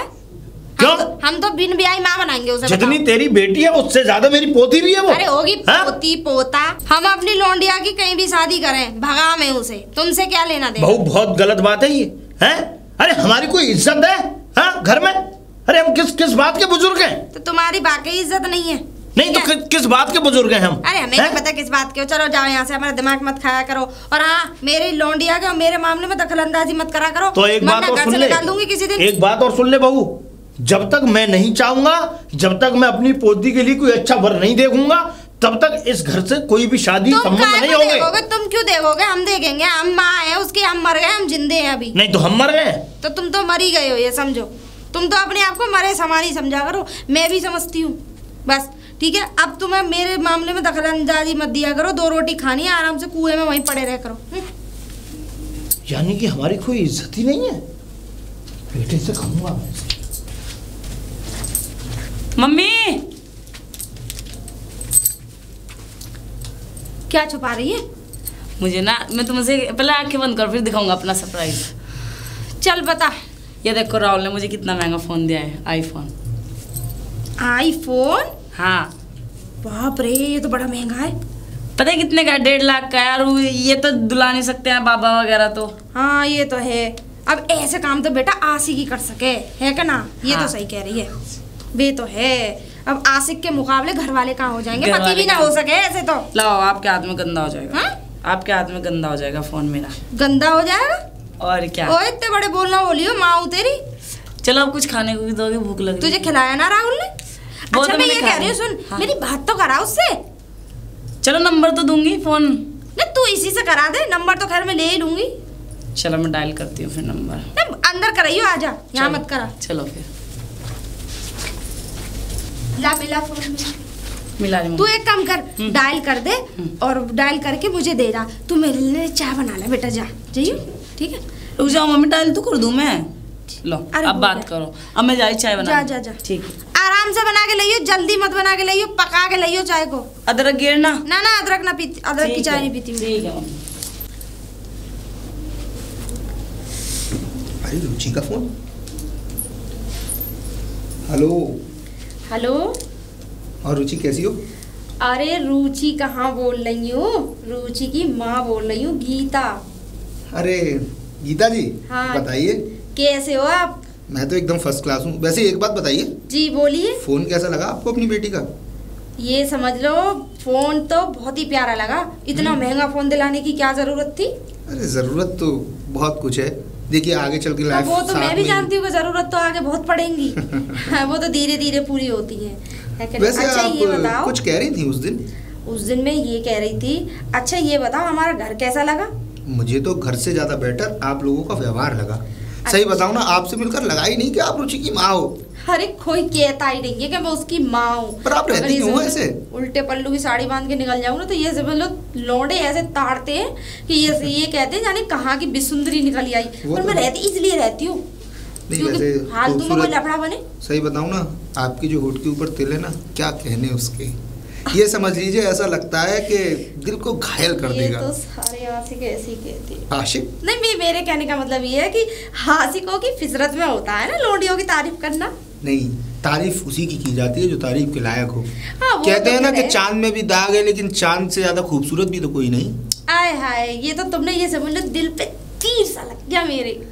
क्यों? हम तो बिन ब्याही माँ बनाएंगे उसे। जितनी बताओ। तेरी बेटी है उससे ज्यादा मेरी पोती भी है वो। अरे होगी हाँ? पोती पोता, हम अपनी लौंडिया की कहीं भी शादी करें, भगा में उसे, तुमसे क्या लेना देना? बहू बहुत गलत बात है ये, हैं? अरे हमारी कोई इज्जत है, हाँ, घर में? अरे हम किस बात के बुजुर्ग हैं? तो तुम्हारी वाकई इज्जत नहीं है। नहीं तो किस बात के बुजुर्ग हैं हम? अरे हमें क्या पता किस बात के हो। चलो जाओ यहाँ से, हमारा दिमाग मत खाया करो। और हाँ, मेरी लौंडिया के और मेरे मामले में दखलंदाजी मत करा करो। तो एक बात वरना और घर सुन से ले, निकाल दूंगी किसी दिन। एक बात और सुन ले बहू, जब तक मैं नहीं चाहूंगा, जब तक मैं अपनी पोती के लिए कोई अच्छा वर नहीं देखूंगा, तब तक इस घर से कोई भी शादी तुम संभव काहे नहीं को होगी। देखोगे? तुम क्यों देखोगे? हम देखेंगे, हम माँ है उसकी, हम मर गए, हम जिंदे हैं अभी। नहीं तो हम मर गए। तो तुम तो मर ही गए हो, ये समझो। तुम तो अपने आप को मरे समान ही समझा करो, मैं भी समझती हूँ। बस ठीक है, अब तुम्हें मेरे मामले में दखलंदाजी मत दिया करो। 2 रोटी खानी है, आराम से कुएं में वहीं पड़े रह करो। यानी कि हमारी कोई इज्जत ही नहीं है। बेटे से खाऊंगा मैं। मम्मी, क्या छुपा रही है? मुझे ना, मैं तुमसे पहले आंखें बंद कर, फिर दिखाऊंगा अपना सरप्राइज। चल बता। ये देखो, राहुल ने मुझे कितना महंगा फोन दिया है, आईफोन। आईफोन? हाँ। बाप रे, ये तो बड़ा महंगा है। पता है कितने का? 1.5 लाख का यार। ये तो दुला नहीं सकते हैं बाबा वगैरह तो। हाँ ये तो है। अब ऐसे काम तो बेटा आशिक ही कर सके, है क्या ना? ये हाँ। तो सही कह रही है, वे तो है। अब आशिक के मुकाबले घर वाले कहाँ हो जाएंगे? पति भी ना हो सके ऐसे तो। लाओ, आपके हाथ में गंदा हो जाएगा। हाँ? आपके हाथ में गंदा हो जाएगा फोन मेरा। गंदा हो जाएगा? और क्या। ओ इतने बड़े बोलना बोलियो, माँ हूँ तेरी। चलो अब कुछ खाने को भी दोगे, भूख लग रही तुझे खिलाया ना राहुल ने? वो अच्छा तो मैं मैंने ये खा कह रही हूँ, लिया। सुन हाँ। मेरी बात तो करा उससे। चलो नंबर तो दूंगी, फोन। नहीं तू इसी से करा दे, नंबर तो खैर मैं ले ही लूंगी। चलो मैं डायल करती हूँ फिर नंबर। नहीं, अंदर कराइयो, आजा यहाँ चलो। मत करा। चलो फिर ला मिला फोन में। मिला रही तू मम्मी। एक काम कर, डायल कर दे और डायल करके मुझे दे रहा। तू मेरे लिए चाय बना ले बेटा, जा जाइयो, ठीक है? रुक जाओ मम्मी, डायल तो कर दूं मैं। लो अरे अब हो बात गया। करो, अब मैं जाई चाय बना। जा, जा। ठीक है। आराम से बना के लाइयो, जल्दी मत बना के लाइयो, पका के लाइयो चाय को। अदरक गिरना। ना ना, अदरक ना पीती, अदरक की ठीक चाय है, नहीं पीती मैं। ठीक है मम्मी। अरे रुचि का फोन। हेलो। हेलो। और रुचि कैसी हो? अरे रुचि कहाँ बोल रही हूँ, रुचि की माँ बोल रही हूँ, गीता। अरे गीता जी, हाँ। बताइए। कैसे हो आप? मैं तो एकदम फर्स्ट क्लास हूँ। वैसे एक बात बताइए, जी बोलिए। फोन कैसा लगा आपको अपनी बेटी का? ये समझ लो फोन तो बहुत ही प्यारा लगा। इतना महंगा फोन दिलाने की क्या जरूरत थी? अरे जरूरत तो बहुत कुछ है। देखिए आगे चल के हाँ, लाइफ वो तो मैं भी साथ जानती हूँ कि जरूरत तो आगे बहुत पड़ेंगी। हाँ, वो तो धीरे धीरे पूरी होती है कि नहीं? वैसे अच्छा ये आप बताओ, कुछ कह रही थी उस दिन। उस दिन मैं ये कह रही थी, अच्छा ये बताओ हमारा घर कैसा लगा? मुझे तो घर से ज्यादा बेटर आप लोगों का व्यवहार लगा। सही बताऊं ना, आपसे मिलकर लगा ही नहीं कि आप रुचि की माँ हो। अरे कोई कहता ही नहीं है कि मैं उसकी माँ हूँ। पर आप रहती अगर ये क्यों हो समझ लो, ऐसे? उल्टे पल्लू की साड़ी बांध के निकल जाऊँ ना तो ये समझ लो लौंडे ऐसे ताड़ते हैं कि ये कहते हैं जाने कहाँ की बिसुंदरी निकली आई। वो पर तो मैं है। रहती इसलिए रहती हूँ नहीं क्योंकि वैसे फालतू में कोई खूबसूरत- लफड़ा बने। सही बताऊं ना, आपकी जो होठ के ऊपर तिल है ना, क्या कहने उसके। ये समझ लीजिए, ऐसा लगता है कि दिल को घायल कर ये देगा। तो सारे आशिक ऐसे ही कहते हैं। आशिक? नहीं मेरे कहने का मतलब ये है कि आशिकों की फितरत में होता है ना लौंडियों की तारीफ करना। नहीं, तारीफ उसी की जाती है जो तारीफ के लायक हो। हाँ, वो कहते तो हैं ना खैर कि है। चांद में भी दाग है, लेकिन चांद से ज्यादा खूबसूरत भी तो कोई नहीं। आय हाय, ये तो तुमने ये समझ लो दिल पे तीर सा लग गया मेरे।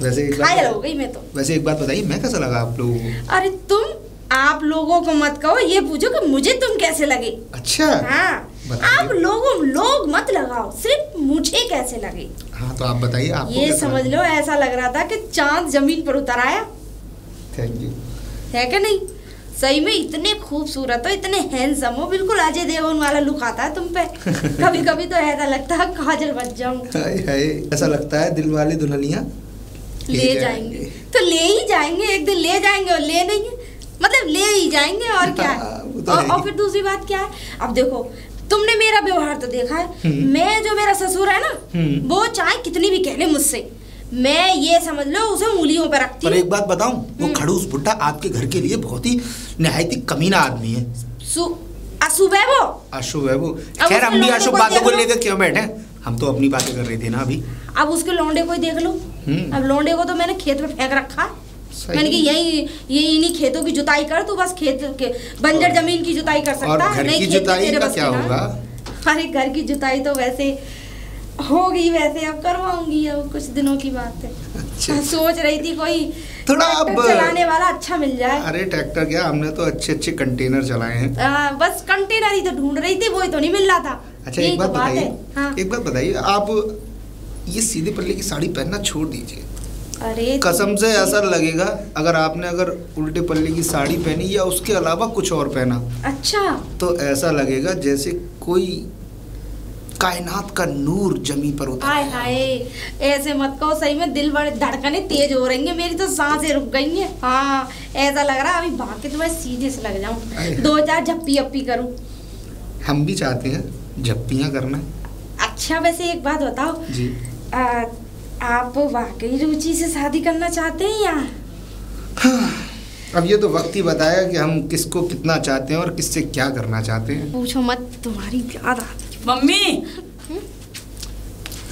वैसे एक घायल हो बात गई मैं तो। वैसे एक बात बताइए, मैं कैसा लगा आप लोगों को? अरे तुम आप लोगों को मत कहो, ये पूछो कि मुझे तुम कैसे लगे। अच्छा हाँ, आप लोग मत लगाओ, सिर्फ मुझे कैसे लगे। हाँ तो आप बताइए, आपको ये समझ लो ऐसा लग रहा था कि चांद जमीन पर उतर आया। Thank you. है कि नहीं? सही में इतने खूबसूरत हो, इतने हैंडसम हो, बिल्कुल अजय देवगन वाला लुक आता है तुम पे। कभी कभी तो ऐसा लगता है काजल बच जाऊं। हाय हाय, ऐसा लगता है दिल वाली दुल्हनियां ले जाएंगे। तो ले ही जाएंगे, एक दिन ले जाएंगे और ले नहीं मतलब ले ही जाएंगे और क्या है। तो और फिर दूसरी बात क्या है, अब देखो तुमने मेरा व्यवहार तो देखा है। मैं जो मेरा ससुर है ना, वो चाहे कितनी भी कह ले मुझसे, मैं ये समझ लो उसे उंगलियों पर रखती हूँ। पर एक बात बताऊं, वो खड़ूस बुड्ढा आपके घर के लिए बहुत ही निहायती कमीना आदमी है। अशुभ है वो, अशुभ है वो। खैर हम भी अशुभ बातों को लेकर क्यों बैठे, हम तो अपनी बातें कर रहे थे ना अभी। अब उसके लौंडे को ही देख लो। अब लौंडे को तो मैंने खेत में फेंक रखा, मैंने कि यही इन्हीं खेतों की जुताई कर, तू बस खेत के बंजर जमीन की जुताई कर सकता है, नहीं खेत तेरे बस क्या होगा। अरे घर की जुताई तो वैसे होगी, वैसे अब करवाऊंगी, अब कुछ दिनों की बात है। अच्छा। सोच रही थी कोई थोड़ा अब चलाने वाला अच्छा मिल जाए। अरे ट्रैक्टर क्या, हमने तो अच्छे अच्छे कंटेनर चलाए हैं। बस कंटेनर ही तो ढूंढ रही थी, वो ही तो नहीं मिल रहा था। अच्छा एक बात बताइए, एक बात बताइए, आप ये सीधे पल्ले की साड़ी पहनना छोड़ दीजिए। अरे कसम से ऐसा लगेगा अगर उल्टे पल्ले की साड़ी पहनी या उसके अलावा कुछ और पहना, अच्छा तो ऐसा लगेगा जैसे कोई कायनात का नूर जमीन पर उतरा। हाय हाय, ऐसे मत कहो, सही में दिल बड़े धड़कने तेज हो रही हैं, मेरी तो सांसें रुक गई हैं। हाँ ऐसा लग रहा है अभी भाग के तो मैं सीधे से लग जाऊं, 2-4 झप्पी अप्पी करूं। हम भी चाहते हैं झप्पियां करना। अच्छा वैसे एक बात बताओ जी, आप वाकई रुचि से शादी करना चाहते हैं या? हाँ, अब ये तो वक्त ही बताया कि हम किसको कितना चाहते हैं और किससे क्या करना चाहते हैं। पूछो मत, तुम्हारी याद आती। मम्मी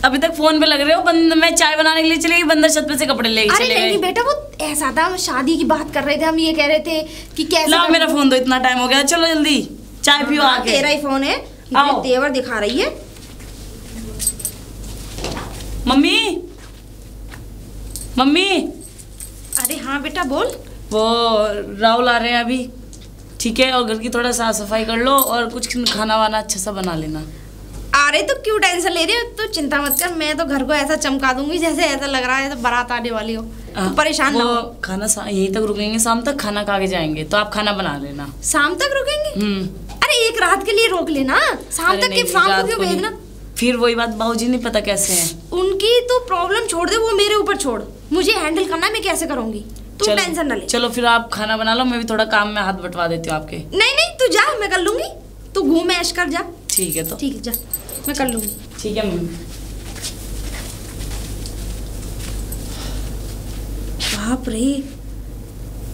अभी तक फोन पे लग रहे हो, मैं चाय बनाने के लिए चली गई, बंदर छत पे से कपड़े लेके चले गए। नहीं बेटा, वो ऐसा था, शादी की बात कर रहे थे, हम ये कह रहे थे कि कैसे। लाओ मेरा फोन दो, इतना टाइम हो गया, चलो जल्दी चाय पियो आके। तेरा ही फोन है, तेवर दिखा रही है। Mummy mummy. अरे हाँ बेटा बोल। वो राहुल आ रहे हैं अभी, ठीक है, और घर की थोड़ा साफ सफाई कर लो और कुछ खाना वाना अच्छा सा बना लेना। आ रहे तो क्यों टेंशन ले रही हो, तो चिंता मत कर, मैं तो घर को ऐसा चमका दूंगी जैसे ऐसा लग रहा है तो बारात आने वाली हो। तो परेशान ना हो। खाना यहीं तक रुकेंगे, शाम तक खाना खा के जाएंगे, तो आप खाना बना लेना। शाम तक रुकेंगे? अरे एक रात के लिए रोक लेना, शाम तक शाम को क्यों भेजना? फिर वही बात, बाबूजी नहीं पता कैसे हैं। उनकी तो प्रॉब्लम छोड़ दे, वो मेरे ऊपर छोड़, मुझे हैंडल करना है, मैं कैसे करूंगी, तू टेंशन ना ले। चलो फिर आप खाना बना लो, मैं भी थोड़ा काम में हाथ बंटवा देती हूँ आपके। नहीं तू जा, मैं कर लूंगी, तू घूम ऐश कर जा। ठीक है, तो ठीक है जा, मैं कर लूंगी। ठीक है मम्मी। बाप रे,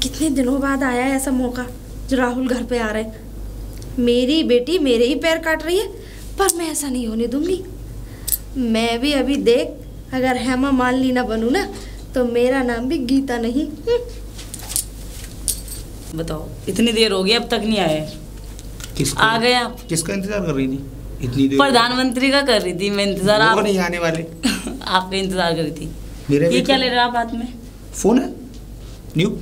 कितने दिनों बाद आया है ऐसा मौका जो राहुल घर पे आ रहे हैं। मेरी बेटी मेरे ही पैर काट रही है, पर मैं ऐसा नहीं होने दूंगी। मैं भी अभी देख, अगर हेमा मालिनी ना बनूं ना तो मेरा नाम भी गीता नहीं। बताओ इतनी देर हो गई अब तक नहीं आए। आ गए आप? किसका इंतजार कर रही थी इतनी देर? प्रधानमंत्री का कर रही थी मैं इंतजार। आप नहीं आने वाले? आपका इंतजार कर रही थी। मेरे ये क्या ले रहे हो आप हाथ में? फोन है न्यू।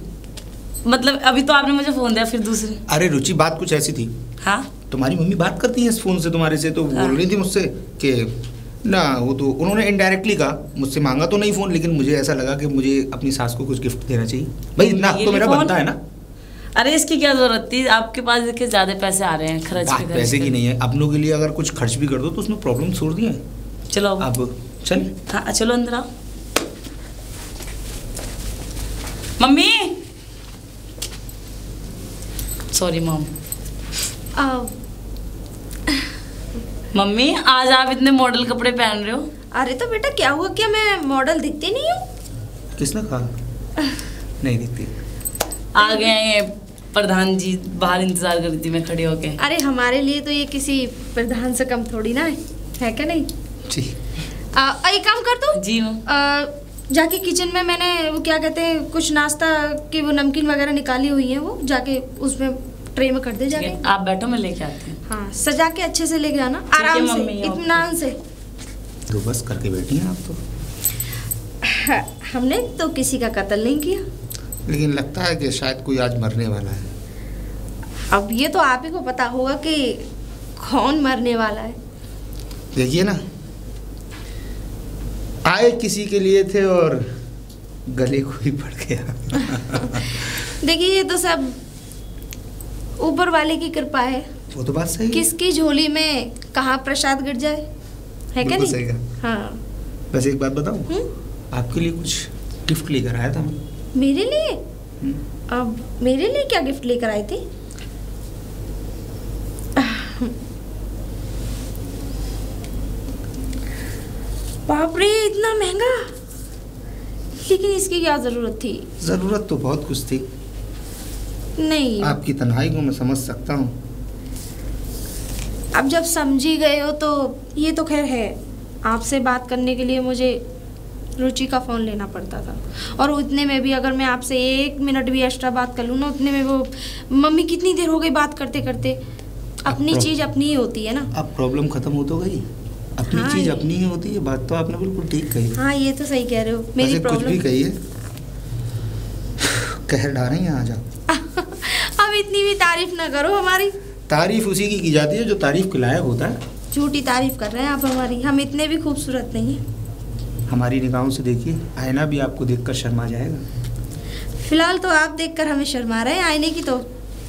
मतलब अभी तो आपने मुझे फोन दिया, फिर दूसरे? अरे रुचि, बात कुछ ऐसी थी। हाँ, तुम्हारी मम्मी बात करती है इस फोन से तुम्हारे से, तो बोल रही थी मुझसे कि ना, वो तो उन्होंने इनडायरेक्टली कहा, मुझसे मांगा तो नहीं फोन, लेकिन मुझे ऐसा लगा कि मुझे अपनी सास को कुछ गिफ्ट देना चाहिए। भाई इतना तो मेरा बनता है ना। अरे इसकी क्या जरूरत थी, आपके पास देखिए ज्यादा पैसे आ रहे हैं, खर्च बात पैसे की नहीं है, अपनों के लिए अगर कुछ खर्च भी कर दो तो उसमें प्रॉब्लम छोड़ दिए। चलो अब चल। हाँ चलो अंदर आओ। Mummy, sorry mom. मम्मी आज आप इतने मॉडल कपड़े पहन रहे हो। अरे तो बेटा क्या हुआ, क्या मैं मॉडल दिखती नहीं हूँ? किसने कहा नहीं दिखती? आ गए हैं ये प्रधान जी, बाहर इंतजार कर रही थी मैं खड़ी होके। अरे हमारे लिए तो ये किसी प्रधान से कम थोड़ी ना है क्या? नहीं जी। एक काम कर दो जी जाके किचन में मैंने वो क्या कहते हैं कुछ नाश्ता की वो नमकीन वगैरह निकाली हुई है, वो जाके उसमें ट्रे में कर दे जाके। आप बैठो, मैं लेके आती हूँ। हाँ सजा के अच्छे से लेके आना, आराम से, इत्मीनान से। तो बस करके बैठी हैं आप तो। हमने तो किसी का कत्ल नहीं किया, लेकिन लगता है कि शायद कोई आज मरने वाला है। अब ये तो आप ही को पता होगा कि कौन मरने वाला है। देखिए ना, आए किसी के लिए थे और गले को ही पड़ गया। देखिए ये तो सब ऊपर वाले की कृपा है। वो तो बात सही है। किसकी झोली में कहाँ प्रसाद गिर जाए, है क्या नहीं? सही कहा। हाँ। वैसे एक बात बताऊं, आपके लिए कुछ गिफ्ट लेकर आया था मैं। मेरे लिए? अब मेरे लिए क्या गिफ्ट लेकर आई थी? बाप रे, इतना महंगा! लेकिन इसकी क्या जरूरत थी? जरूरत तो बहुत कुछ थी। नहीं, आपकी तन्हाई को मैं समझ सकता हूँ। अब जब समझी गए हो तो ये तो खैर है। आपसे बात करने के लिए मुझे रुचि का फ़ोन लेना पड़ता था, और उतने में भी अगर मैं आपसे 1 मिनट भी एक्स्ट्रा बात कर लूँ ना, उतने में वो मम्मी कितनी देर हो गई बात करते करते। अपनी चीज़ अपनी ही होती है ना। अब प्रॉब्लम खत्म हो तो गई। अपनी हाँ, चीज़ अपनी ही होती है। बात तो आपने बिल्कुल ठीक कही। हाँ, ये तो सही कह रहे हो। मेरी कुछ भी कही है, कहर डालें यहाँ जाओ। अब इतनी भी तारीफ ना करो हमारी। तारीफ उसी की जाती है जो तारीफ के लायक होता है। झूठी तारीफ कर रहे हैं आप हमारी। हम इतने भी खूबसूरत नहीं हैं। हमारी निगाहों से देखिए, आईना भी आपको देखकर शर्मा जाएगा। फिलहाल तो आप देखकर हमें शर्मा रहे हैं, आईने की तो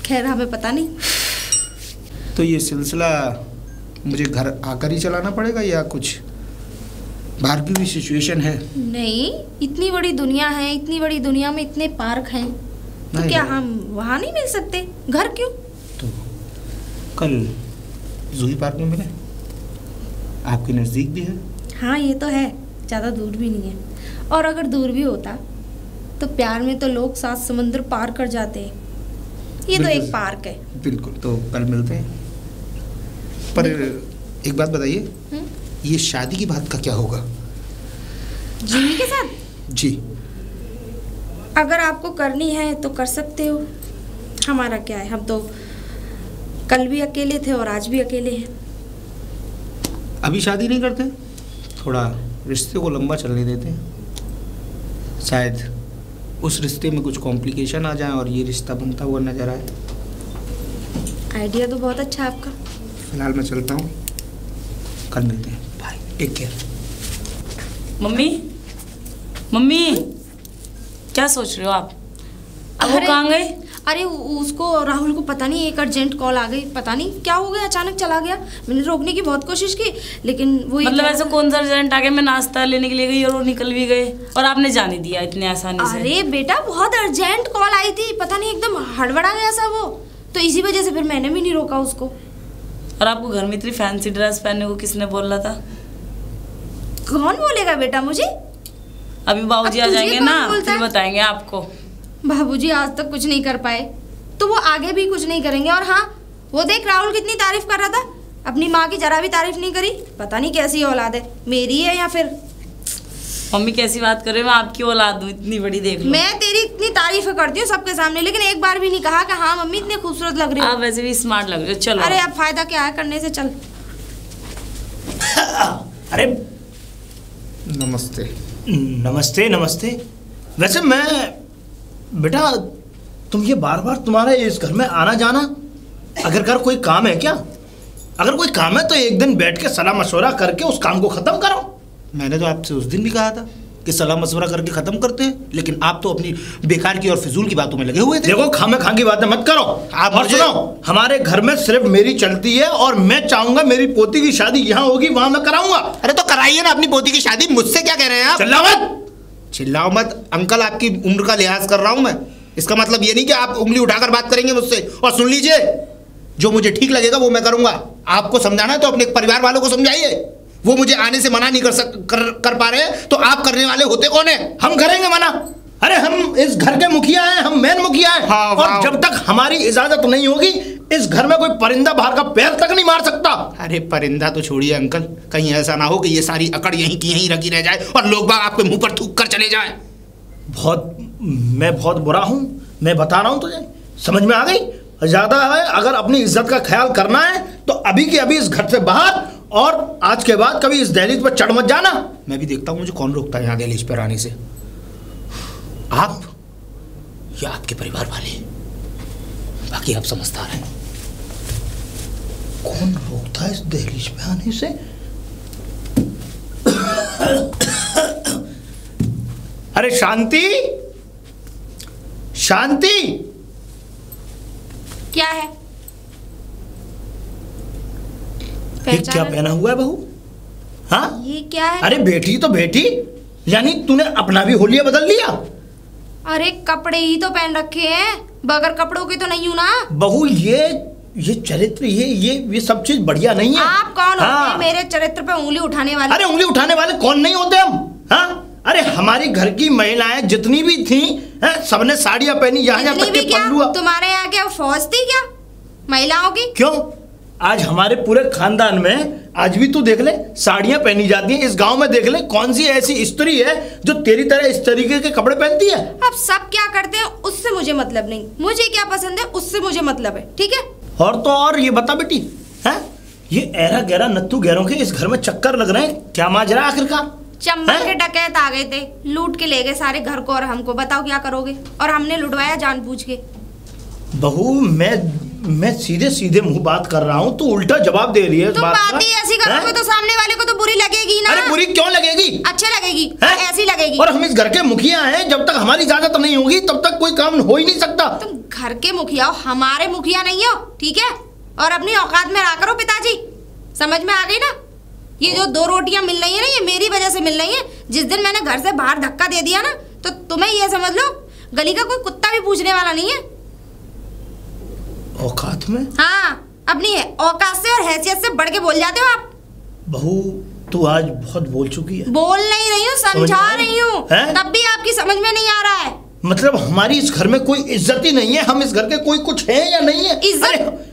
खैर हमें पता नहीं। तो ये सिलसिला मुझे घर आकर ही चलाना पड़ेगा या कुछ बाहर की भी सिचुएशन है? नहीं, इतनी बड़ी दुनिया है, इतनी बड़ी दुनिया में इतने पार्क हैं, तो क्या हम वहाँ नहीं मिल सकते? घर क्यों? तो कल जूही पार्क में मिले, आपके नज़दीक भी है। हाँ, ये तो है, ज़्यादा दूर भी नहीं है। और अगर दूर भी होता तो प्यार में तो लोग 7 समुद्र पार कर जाते हैं। ये तो एक पार्क है। बिल्कुल, तो कल मिलते हैं। पर एक बात बताइए, ये शादी की बात का क्या होगा? जिमी के साथ? जी। अगर आपको करनी है तो कर सकते हो, हमारा क्या है। हम तो कल भी अकेले थे और आज भी अकेले हैं। अभी शादी नहीं करते, थोड़ा रिश्ते को लंबा चलने देते हैं। शायद उस रिश्ते में कुछ कॉम्प्लिकेशन आ जाए और ये रिश्ता बनता हुआ नजर आए। आइडिया तो बहुत अच्छा है आपका। फिलहाल मैं चलता हूँ, कल मिलते हैं। Bye, take care. Mummy, mummy, क्या सोच रहे हो आप? अब वो कहाँ गए? अरे उसको, राहुल को पता नहीं एक अर्जेंट कॉल आ गई, पता नहीं क्या हो गया, अचानक चला गया। मैंने रोकने की बहुत कोशिश की, लेकिन वो मतलब ऐसा कौन सा अर्जेंट आ गया? मैं नाश्ता लेने के लिए गई और वो निकल भी गए और आपने जाने दिया इतने आसानी से? अरे बेटा, बहुत अर्जेंट कॉल आई थी, पता नहीं एकदम हड़बड़ा गया सा वो, तो इसी वजह से फिर मैंने भी नहीं रोका उसको। और आपको घर में इतनी फैंसी ड्रेस पहनने को किसने बोला था? कौन बोलेगा बेटा मुझे? अभी बाबूजी आ जाएंगे ना, फिर बताएंगे आपको। बाबूजी आज तक कुछ नहीं कर पाए, तो वो आगे भी कुछ नहीं करेंगे। और हाँ, वो देख, राहुल कितनी तारीफ कर रहा था, अपनी माँ की जरा भी तारीफ नहीं करी। पता नहीं कैसी औलाद है, मेरी है या फिर। मम्मी कैसी बात कर रहे हो? मैं आपकी औलाद हूँ इतनी बड़ी, देख लो। मैं तेरी इतनी तारीफ करती हूँ सबके सामने, लेकिन एक बार भी नहीं कहा कि हाँ मम्मी इतनी खूबसूरत लग रही हो। आप वैसे भी स्मार्ट लग रहे हो। चलो। अरे अब फायदा क्या है करने से, चल। अरे नमस्ते। नमस्ते नमस्ते। वैसे मैं, बेटा तुम ये बार बार तुम्हारा इस घर में आना जाना, अगर घर कोई काम है क्या? अगर कोई काम है तो एक दिन बैठ के सलाह मशवरा करके उस काम को खत्म करो। मैंने तो आपसे उस दिन भी कहा था कि सलाह मशवरा करके खत्म करते हैं, लेकिन आप तो अपनी बेकार की और फिजूल की बातों में लगे हुए थे। देखो, खामे खां की बातें मत करो आप। और सुनो, हमारे घर में सिर्फ मेरी चलती है और मैं चाहूंगा मेरी पोती की शादी यहाँ होगी, वहां मैं कराऊंगा। अरे तो कराइए ना अपनी पोती की शादी, मुझसे क्या कह रहे हैं आप? चिल्लाओ मत। चिल्लाओ मत अंकल, आपकी उम्र का लिहाज कर रहा हूं मैं। इसका मतलब ये नहीं कि आप उंगली उठाकर बात करेंगे मुझसे। और सुन लीजिए, जो मुझे ठीक लगेगा वो मैं करूंगा। आपको समझाना है तो अपने परिवार वालों को समझाइए, वो मुझे आने से मना नहीं कर पा रहे हैं, तो आप करने वाले होते कौन है? हम करेंगे मना। अरे हम इस घर के मुखिया हैं, हम मेन मुखिया हैं। हाँ, और जब तक हमारी इजाजत नहीं होगी, इस घर में कोई परिंदा बाहर का पैर तक नहीं मार सकता। अरे परिंदा तो छोड़िए अंकल, कहीं ऐसा ना हो कि ये सारी अकड़ यहीं की यहीं रखी रह जाए और लोग बाग आपके मुंह पर थूक कर चले जाए। मैं बहुत बुरा हूं, मैं बता रहा हूं तुझे, समझ में आ गई? ज्यादा है, अगर अपनी इज्जत का ख्याल करना है तो अभी के अभी इस घर से बाहर, और आज के बाद कभी इस दहलीज पर चढ़ मत जाना। मैं भी देखता हूं मुझे कौन रोकता है यहाँ दहलीज पर आने से, आप या आपके परिवार वाले। बाकी आप समझदार हैं। कौन रोकता है इस दहलीज पे आने से? अरे शांति, शांति, क्या है? ये क्या पहना हुआ है बहू? हाँ, ये क्या है? अरे बेटी तो बेटी, यानी तूने अपना भी होलिया बदल लिया? अरे कपड़े ही तो पहन रखे हैं, बगैर कपड़ों के तो नहीं हूं ना। बहू ये चरित्र, ये सब चीज बढ़िया नहीं है। आप कौन होते हैं मेरे चरित्र पे उंगली उठाने वाले? अरे उंगली उठाने वाले कौन नहीं होते हम? हाँ, अरे हमारी घर की महिलाएं जितनी भी थी, सबने साड़ियां पहनी, यहाँ तक के पल्लू। तुम्हारे यहाँ क्या फौज थी क्या महिलाओं की? क्यों? आज हमारे पूरे खानदान में आज भी तू देख ले साड़ियां पहनी जाती हैं। इस गांव में देख ले कौन सी ऐसी स्त्री है जो तेरी तरह इस तरीके के कपड़े पहनती है? अब सब क्या करते हैं उससे मुझे मतलब नहीं, मुझे क्या पसंद है उससे मुझे मतलब है, ठीक है? और तो और ये बता बेटी, है ये ऐरा गहरा नत्थू गहरों के इस घर में चक्कर लग रहे हैं, क्या माजरा आखिरकार? चंबल के डकैत आ गए थे, लूट के ले गए सारे घर को और हमको। बताओ क्या करोगे? और हमने लुटवाया जानबूझ के। बहू मैं सीधे सीधे मुंह बात कर रहा हूँ, तू उल्टा जवाब दे रही है। तुम बात ही ऐसी करोगे तो सामने वाले को तो बुरी लगेगी ना। अरे बुरी क्यों लगेगी? अच्छे लगेगी, ऐसी लगेगी। और हम इस घर के मुखिया हैं, जब तक हमारी इजाजत नहीं होगी तब तक कोई काम हो ही नहीं सकता। तुम घर के मुखिया हो, हमारे मुखिया नहीं हो, ठीक है? और अपनी औकात में रहा करो पिताजी, समझ में आ गई ना? ये जो 2 रोटियां मिल रही है ना, ये मेरी वजह से मिल रही है। जिस दिन मैंने घर से बाहर धक्का दे दिया ना, तो तुम्हें ये समझ लो गली का कोई कुत्ता भी पूछने वाला नहीं है। औकात में? हाँ, अपनी औकात से और हैसियत से बढ़ के बोल जाते हो आप। बहू तू आज बहुत बोल चुकी है। बोल नहीं रही हूँ, समझा रही हूँ, तब भी आपकी समझ में नहीं आ रहा है। मतलब हमारी इस घर में कोई इज्जत ही नहीं है, हम इस घर के कोई कुछ है या नहीं है?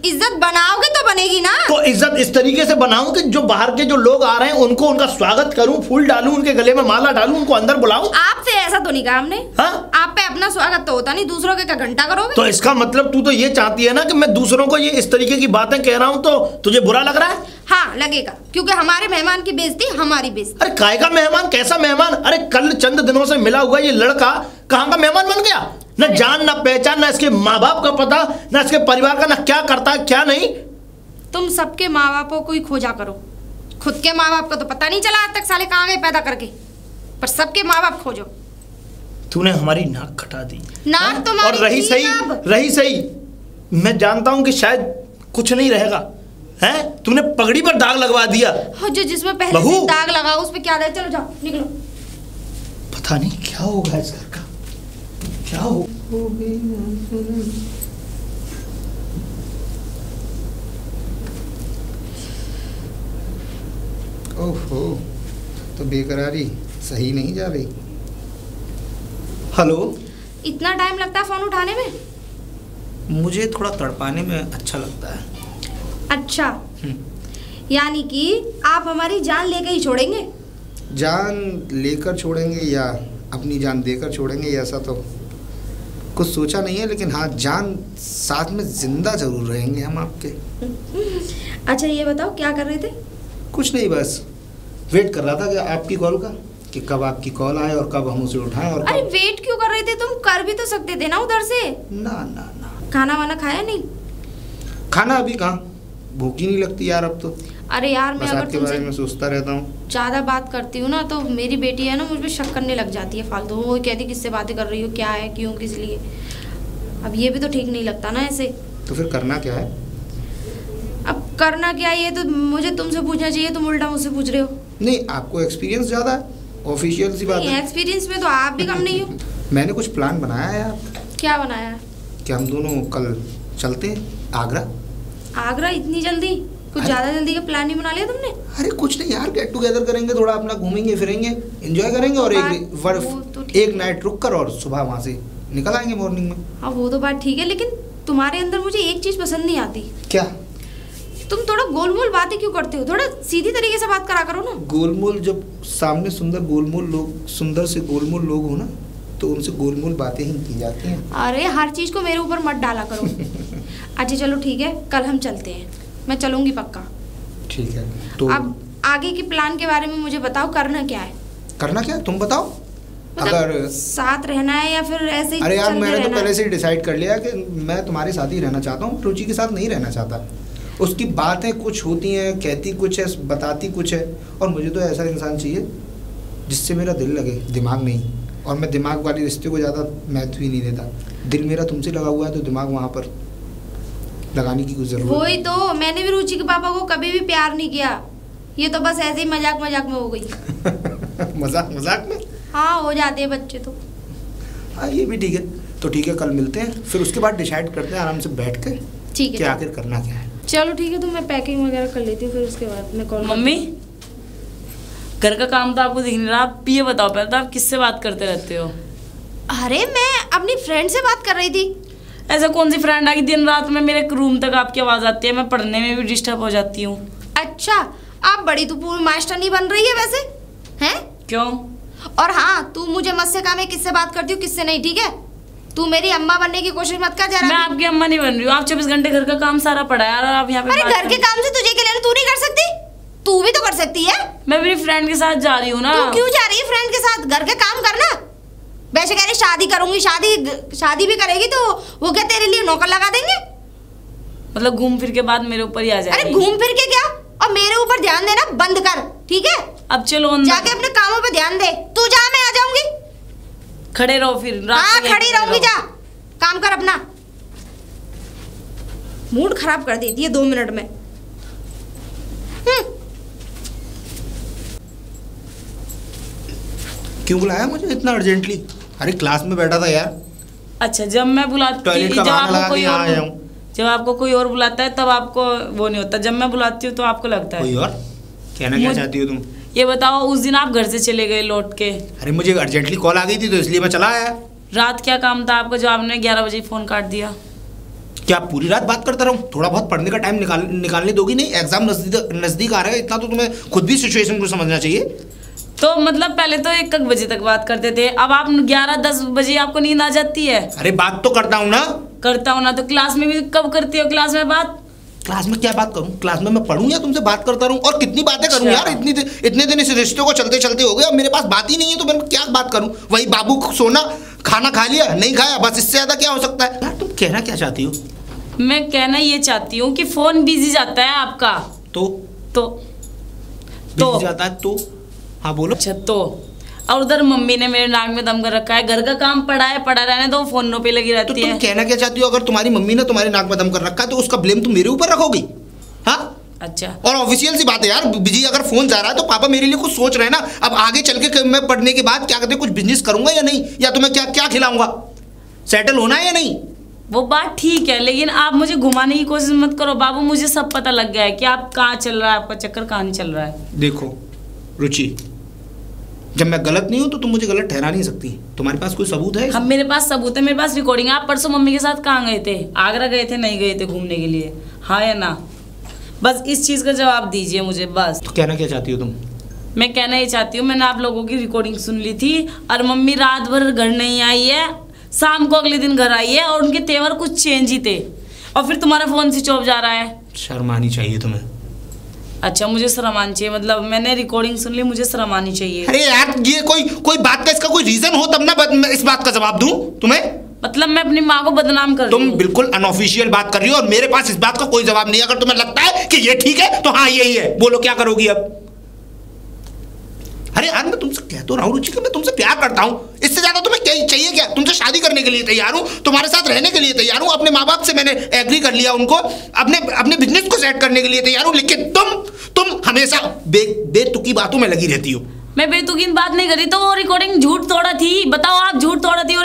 इज्जत बनाओगे तो बनेगी ना। तो इज्जत इस तरीके से बनाऊं कि जो बाहर के जो लोग आ रहे हैं उनको उनका स्वागत करूं, फूल डालूं, उनके गले में माला डालूं, उनको अंदर बुलाऊं। आपसे ऐसा तो नहीं कहा हमने। हाँ? आप पे अपना स्वागत तो होता नहीं, दूसरों के क्या घंटा करोगे? तो इसका मतलब तू तो ये चाहती है ना कि मैं दूसरों को ये इस तरीके की बातें कह रहा हूँ तो तुझे बुरा लग रहा है? हाँ लगेगा, क्योंकि हमारे मेहमान की बेइज्जती हमारी बेइज्जती। अरे काय का मेहमान, कैसा मेहमान? अरे कल चंद दिनों से मिला हुआ ये लड़का कहाँ का मेहमान बन गया? न जान न पहचान, न इसके माँ बाप का पता, न इसके परिवार का, न क्या करता है क्या नहीं। तुम सबके माँ बापों को ही खोजा करो, खुद के माँ बाप का तो पता नहीं चला आज तक, साले कहाँ गए पैदा करके, पर सबके माँ बाप खोजो। तूने हमारी नाक कटा दी। नाक तुम्हारी और रही सही मैं जानता हूँ कि शायद कुछ नहीं रहेगा, हैं? तूने पगड़ी पर दाग लगवा दिया। जो जिसमें पहले से दाग लगा उस पे क्या है? चलो जाओ निकलो। पता नहीं क्या होगा इस घर का, क्या हो। ओहो, तो बेकरारी सही नहीं जा रही। हेलो। इतना टाइम लगता है फोन उठाने में? मुझे थोड़ा तड़पाने में अच्छा लगता है। अच्छा, यानी कि आप हमारी जान लेकर ही छोड़ेंगे? जान लेकर छोड़ेंगे या अपनी जान देकर छोड़ेंगे, ऐसा तो कुछ सोचा नहीं है, लेकिन हाँ जान साथ में जिंदा जरूर रहेंगे हम आपके। अच्छा ये बताओ क्या कर रहे थे? कुछ नहीं, बस वेट कर रहा था कि आपकी कॉल का, कि कब आपकी कॉल आए और कब हम उसे उठाएं। और अरे वेट क्यों कर रहे थे? तुम कर भी तो सकते थे ना उधर से। ना ना ना। खाना वाना खाया नहीं? खाना अभी कहाँ, भूख ही नहीं लगती यार अब तो। अरे यार मैं अगर तुमसे बारे में सोचता रहता हूँ, ज्यादा बात करती हूँ ना तो मेरी बेटी है ना मुझ पे शक करने लग जाती है फालतू। वो कहती किससे बातें कर रही हो, क्या है, क्यों, किस लिए। अब ये भी तो ठीक नहीं लगता ना ऐसे। तो फिर करना क्या है? अब करना क्या है ये तो मुझे तुमसे पूछना चाहिए, तुम उल्टा मुझसे पूछ रहे हो। नहीं, आपको एक्सपीरियंस ज्यादा है, ऑफिशियल सी बात है। एक्सपीरियंस में तो आप भी कम नहीं हो। मैंने कुछ प्लान बनाया है यार। क्या बनाया है? कि हम दोनों कल चलते हैं आगरा। आगरा इतनी जल्दी? कुछ ज्यादा जल्दी का प्लान नहीं बना लिया तुमने? अरे कुछ नहीं यार, गेट टुगेदर करेंगे, थोड़ा अपना घूमेंगे फिरेंगे, एंजॉय करेंगे और एक नाइट रुक कर और सुबह वहाँ से निकल आएंगे मॉर्निंग में। हाँ वो तो बात ठीक है, लेकिन तुम्हारे अंदर मुझे एक चीज पसंद नहीं आती। क्या? तुम थोड़ा गोलमोल बातें क्यों करते हो? थोड़ा सीधी तरीके से बात करा करो ना। गोलमोल, जब सामने सुंदर से गोलमोल लोग हो ना तो उनसे गोलमोल बातें ही की जाती हैं। अरे हर चीज को मेरे ऊपर मत डाला करो। अच्छा चलो ठीक है, कल हम चलते हैं, मैं चलूंगी पक्का। ठीक है, तो अब आगे की प्लान के बारे में मुझे बताओ, करना क्या है? करना क्या तुम बताओ। मतलब अगर साथ रहना है या फिर ऐसे ही? अरे यार मैंने तो पहले से ही डिसाइड कर लिया कि मैं तुम्हारे साथ ही रहना चाहता हूँ, रुचि के साथ नहीं रहना चाहता। उसकी बातें कुछ होती हैं, कहती कुछ है, बताती कुछ है। और मुझे तो ऐसा इंसान चाहिए जिससे मेरा दिल लगे, दिमाग नहीं। और मैं दिमाग वाले रिश्ते को ज़्यादा महत्व ही नहीं देता। दिल मेरा तुमसे लगा हुआ है तो दिमाग वहाँ पर लगाने की कुछ जरूरत। वही तो, मैंने भी रुचि के पापा को कभी भी प्यार नहीं किया, ये तो बस ऐसे ही मजाक मजाक में हो गई। मजाक मजाक में? हाँ, हो जाते हैं बच्चे तो। हाँ, ये भी ठीक है। तो ठीक है, कल मिलते हैं, फिर उसके बाद डिसाइड करते हैं आराम से बैठ कर ठीक है कि आखिर करना क्या है। चलो ठीक है, तो मैं पैकिंग वगैरह कर लेती हूँ, फिर उसके बाद मैं कॉल। मम्मी, घर का काम तो आपको दिख नहीं रहा, आप ये बताओ पहले तो आप किससे बात करते रहते हो? अरे मैं अपनी फ्रेंड से बात कर रही थी। ऐसा कौन सी फ्रेंड आ गई दिन रात में मेरे रूम तक आपकी आवाज़ आती है, मैं पढ़ने में भी डिस्टर्ब हो जाती हूँ। अच्छा, आप बड़ी तो पूरी मास्टर नहीं बन रही है वैसे, हैं? क्यों? और हाँ, तू मुझे मत सिखा मैं किससे बात करती हूँ किससे नहीं, ठीक है? तू मेरी अम्मा बनने की कोशिश मत कर जरा। मैं आपकी अम्मा नहीं बन रही हूँ, आप 24 घंटे घर का काम सारा पड़ा है और आप यहाँ पे अरे घर के काम से तुझे क्या लेना, तू नहीं कर सकती? तू भी तो कर सकती है। मैं मेरी फ्रेंड के साथ जा रही हूँ ना। तू क्यों जा रही है फ्रेंड के साथ? घर के काम करना। वैसे कह रही शादी करूंगी, शादी भी करेगी तो वो क्या तेरे लिए नौकर लगा देंगे? मतलब घूम फिर के बाद मेरे ऊपर ही आ जाएगी। अरे घूम फिर के क्या, और मेरे ऊपर ध्यान देना बंद कर, ठीक है? अब चलो जाके अपने कामों पे ध्यान दे। तू जा, मैं आ जाऊंगी। खड़े रहो फिर। हाँ, खड़ी रहूंगी, जा काम कर अपना। मूड खराब कर देती है 2 मिनट में। क्यों बुलाया मुझे इतना अर्जेंटली? अरे क्लास में बैठा था यार। अच्छा, जब मैं बुलाती टॉयलेट का बहाना लगा के यहाँ आया हूँ। जब आपको कोई और बुलाता है तब आपको वो नहीं होता, जब मैं बुलाती हूँ तो आपको लगता है। कोई और? कहना क्या चाहती हो तुम? ये बताओ, उस दिन आप घर से चले गए लौट के। अरे मुझे अर्जेंटली कॉल आ गई थी तो इसलिए मैं चला आया। रात क्या काम था आपको जो आपने 11 बजे फोन काट दिया? क्या पूरी रात बात करता रहूं? थोड़ा बहुत पढ़ने का टाइम निकालने दोगी नहीं? एग्जाम नजदीक आ रहा है, इतना तो तुम्हें खुद भी सिचुएशन को समझना चाहिए। तो मतलब पहले तो 1 बजे तक बात करते थे, अब आप 11-10 बजे आपको नींद आ जाती है। अरे बात तो करता हूँ ना। करता हूँ ना, तो क्लास में भी कब करती हो? क्लास में बात? क्लास में क्या बात करूं? क्लास में मैं पढ़ूं या तुमसे बात करता रहूं? और कितनी बातें करूं यार? इतने दिन इस रिश्ते को चलते चलते हो गए, अब मेरे पास बात ही नहीं है तो मैं क्या बात करूं? वही बाबू सोना, खाना खा लिया नहीं खाया, बस इससे ज्यादा क्या हो सकता है यार? तुम कहना क्या चाहती हो? मैं कहना ये चाहती हूँ कि फोन बिजी जाता है आपका। तो बिजी जाता है तो? हाँ बोलो। अच्छा, तो और उधर मम्मी ने मेरे नाक में दम कर रखा है, घर का काम पड़ा रहने दो, फोनों पे लगी रहती है। तुम कहना क्या चाहती हो? अगर तुम्हारी मम्मी ने तुम्हारे नाक में दम कर रखा है तो उसका ब्लेम तुम मेरे ऊपर रखोगी? हाँ, अच्छा। और ऑफिशियल सी बात है यार, बिजी अगर फोन जा रहा है तो पापा मेरे लिए कुछ सोच रहे हैं ना। अब आगे चल के मैं पढ़ने के बाद क्या कहते हैं, कुछ बिजनेस करूंगा या नहीं, या तुम्हें क्या क्या खिलाऊंगा, सेटल होना है या नहीं? वो बात ठीक है, लेकिन आप मुझे घुमाने की कोशिश मत करो बाबू, मुझे सब पता लग गया है कि आप कहाँ चल रहा है, आपका चक्कर कहाँ नहीं चल रहा है। देखो रुचि, जब मैं गलत नहीं हूं तो तुम मुझे गलत ठहरा नहीं सकती। तुम्हारे पास कोई सबूत है? हम मेरे पास सबूत है, मेरे पास रिकॉर्डिंग है। आप परसों मम्मी के साथ कहाँ गए थे? आगरा गए थे, नहीं गए थे घूमने के लिए? हाँ या ना? बस इस चीज़ का जवाब दीजिए मुझे बस। तो कहना क्या चाहती हो तुम? मैं कहना ये चाहती हूँ, मैंने आप लोगों की रिकॉर्डिंग सुन ली थी और मम्मी रात भर घर नहीं आई है, शाम को अगले दिन घर आई है और उनके तेवर कुछ चेंज ही थे, और फिर तुम्हारा फोन स्विच ऑफ जा रहा है। शर्म आनी चाहिए तुम्हें। अच्छा, मुझे शर्म आनी चाहिए? मतलब मैंने रिकॉर्डिंग सुन ली, मुझे शर्म आनी चाहिए? अरे यार, ये कोई बात का इसका कोई रीजन हो तब ना मैं इस बात का जवाब दूं तुम्हें। मतलब मैं अपनी माँ को बदनाम कर रही हूं? तुम बिल्कुल अनऑफिशियल बात कर रही हो और मेरे पास इस बात का कोई जवाब नहीं है। अगर तुम्हें लगता है कि ये ठीक है तो हाँ यही है, बोलो क्या करोगी अब? अरे यार, मैं तुमसे कह तो रहा हूँ रुचि, मैं तुमसे प्यार करता हूँ, इससे ज्यादा तुम्हें चाहिए क्या? तुमसे शादी करने के लिए तैयार हूँ, तुम्हारे साथ रहने के लिए तैयार हूँ, अपने माँ बाप से मैंने एग्री कर लिया, उनको अपने बिजनेस को सेट करने के लिए तैयार हूँ, लेकिन तुम हमेशा बेतुकी बातों में लगी रहती हो। मैं बेतुकी बात नहीं करी, तो वो रिकॉर्डिंग झूठ थोड़ा थी? बताओ आप, झूठ थोड़ा थी वो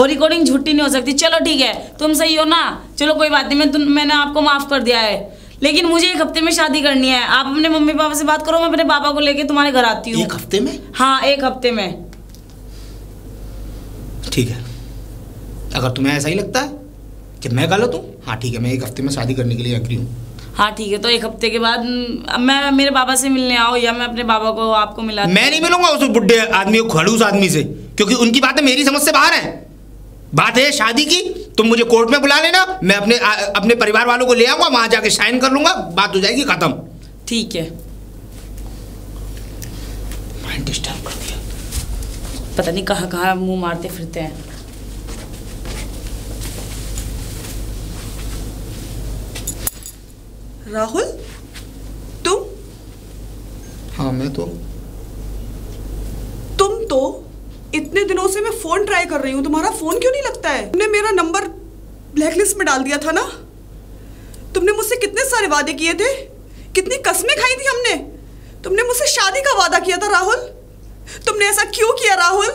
रिकॉर्डिंग झूठी नहीं हो सकती। चलो ठीक है, तुम सही हो ना, चलो कोई बात नहीं, मैंने आपको माफ कर दिया है, लेकिन मुझे 1 हफ्ते में शादी करनी है। आप अपने मम्मी पापा से बात करो, मैं अपने पापा को लेके तुम्हारे घर आती हूँ। 1 हफ्ते में? हाँ, 1 हफ्ते में। ठीक है, अगर तुम्हें ऐसा ही लगता है कि मैं गलत हूँ, हाँ ठीक है, मैं 1 हफ्ते में शादी करने के लिए एग्री हूँ। हाँ ठीक है, तो 1 हफ्ते के बाद मैं मेरे बाबा से मिलने आओ या मैं अपने बाबा को आपको मिला? मैं नहीं मिलूंगा उस बुढ़े आदमी, खड़ूस आदमी से, क्योंकि उनकी बातें मेरी समझ से बाहर है। बात है शादी की, तुम मुझे कोर्ट में बुला लेना, मैं अपने परिवार वालों को ले आऊंगा, वहां जाके साइन कर लूंगा, बात हो जाएगी खत्म। ठीक है। माइंड डिस्टर्ब कर दिया, पता नहीं कहाँ कहाँ मुंह मारते फिरते हैं। राहुल, तुम? हाँ मैं तो। तुम तो? इतने दिनों से मैं फोन ट्राई कर रही हूँ, तुम्हारा फोन क्यों नहीं लगता है? तुमने मेरा नंबर ब्लैकलिस्ट में डाल दिया था ना? तुमने मुझसे कितने सारे वादे किए थे, कितनी कस्में खाई थी हमने। तुमने मुझसे शादी का वादा किया था राहुल, तुमने ऐसा क्यों किया राहुल?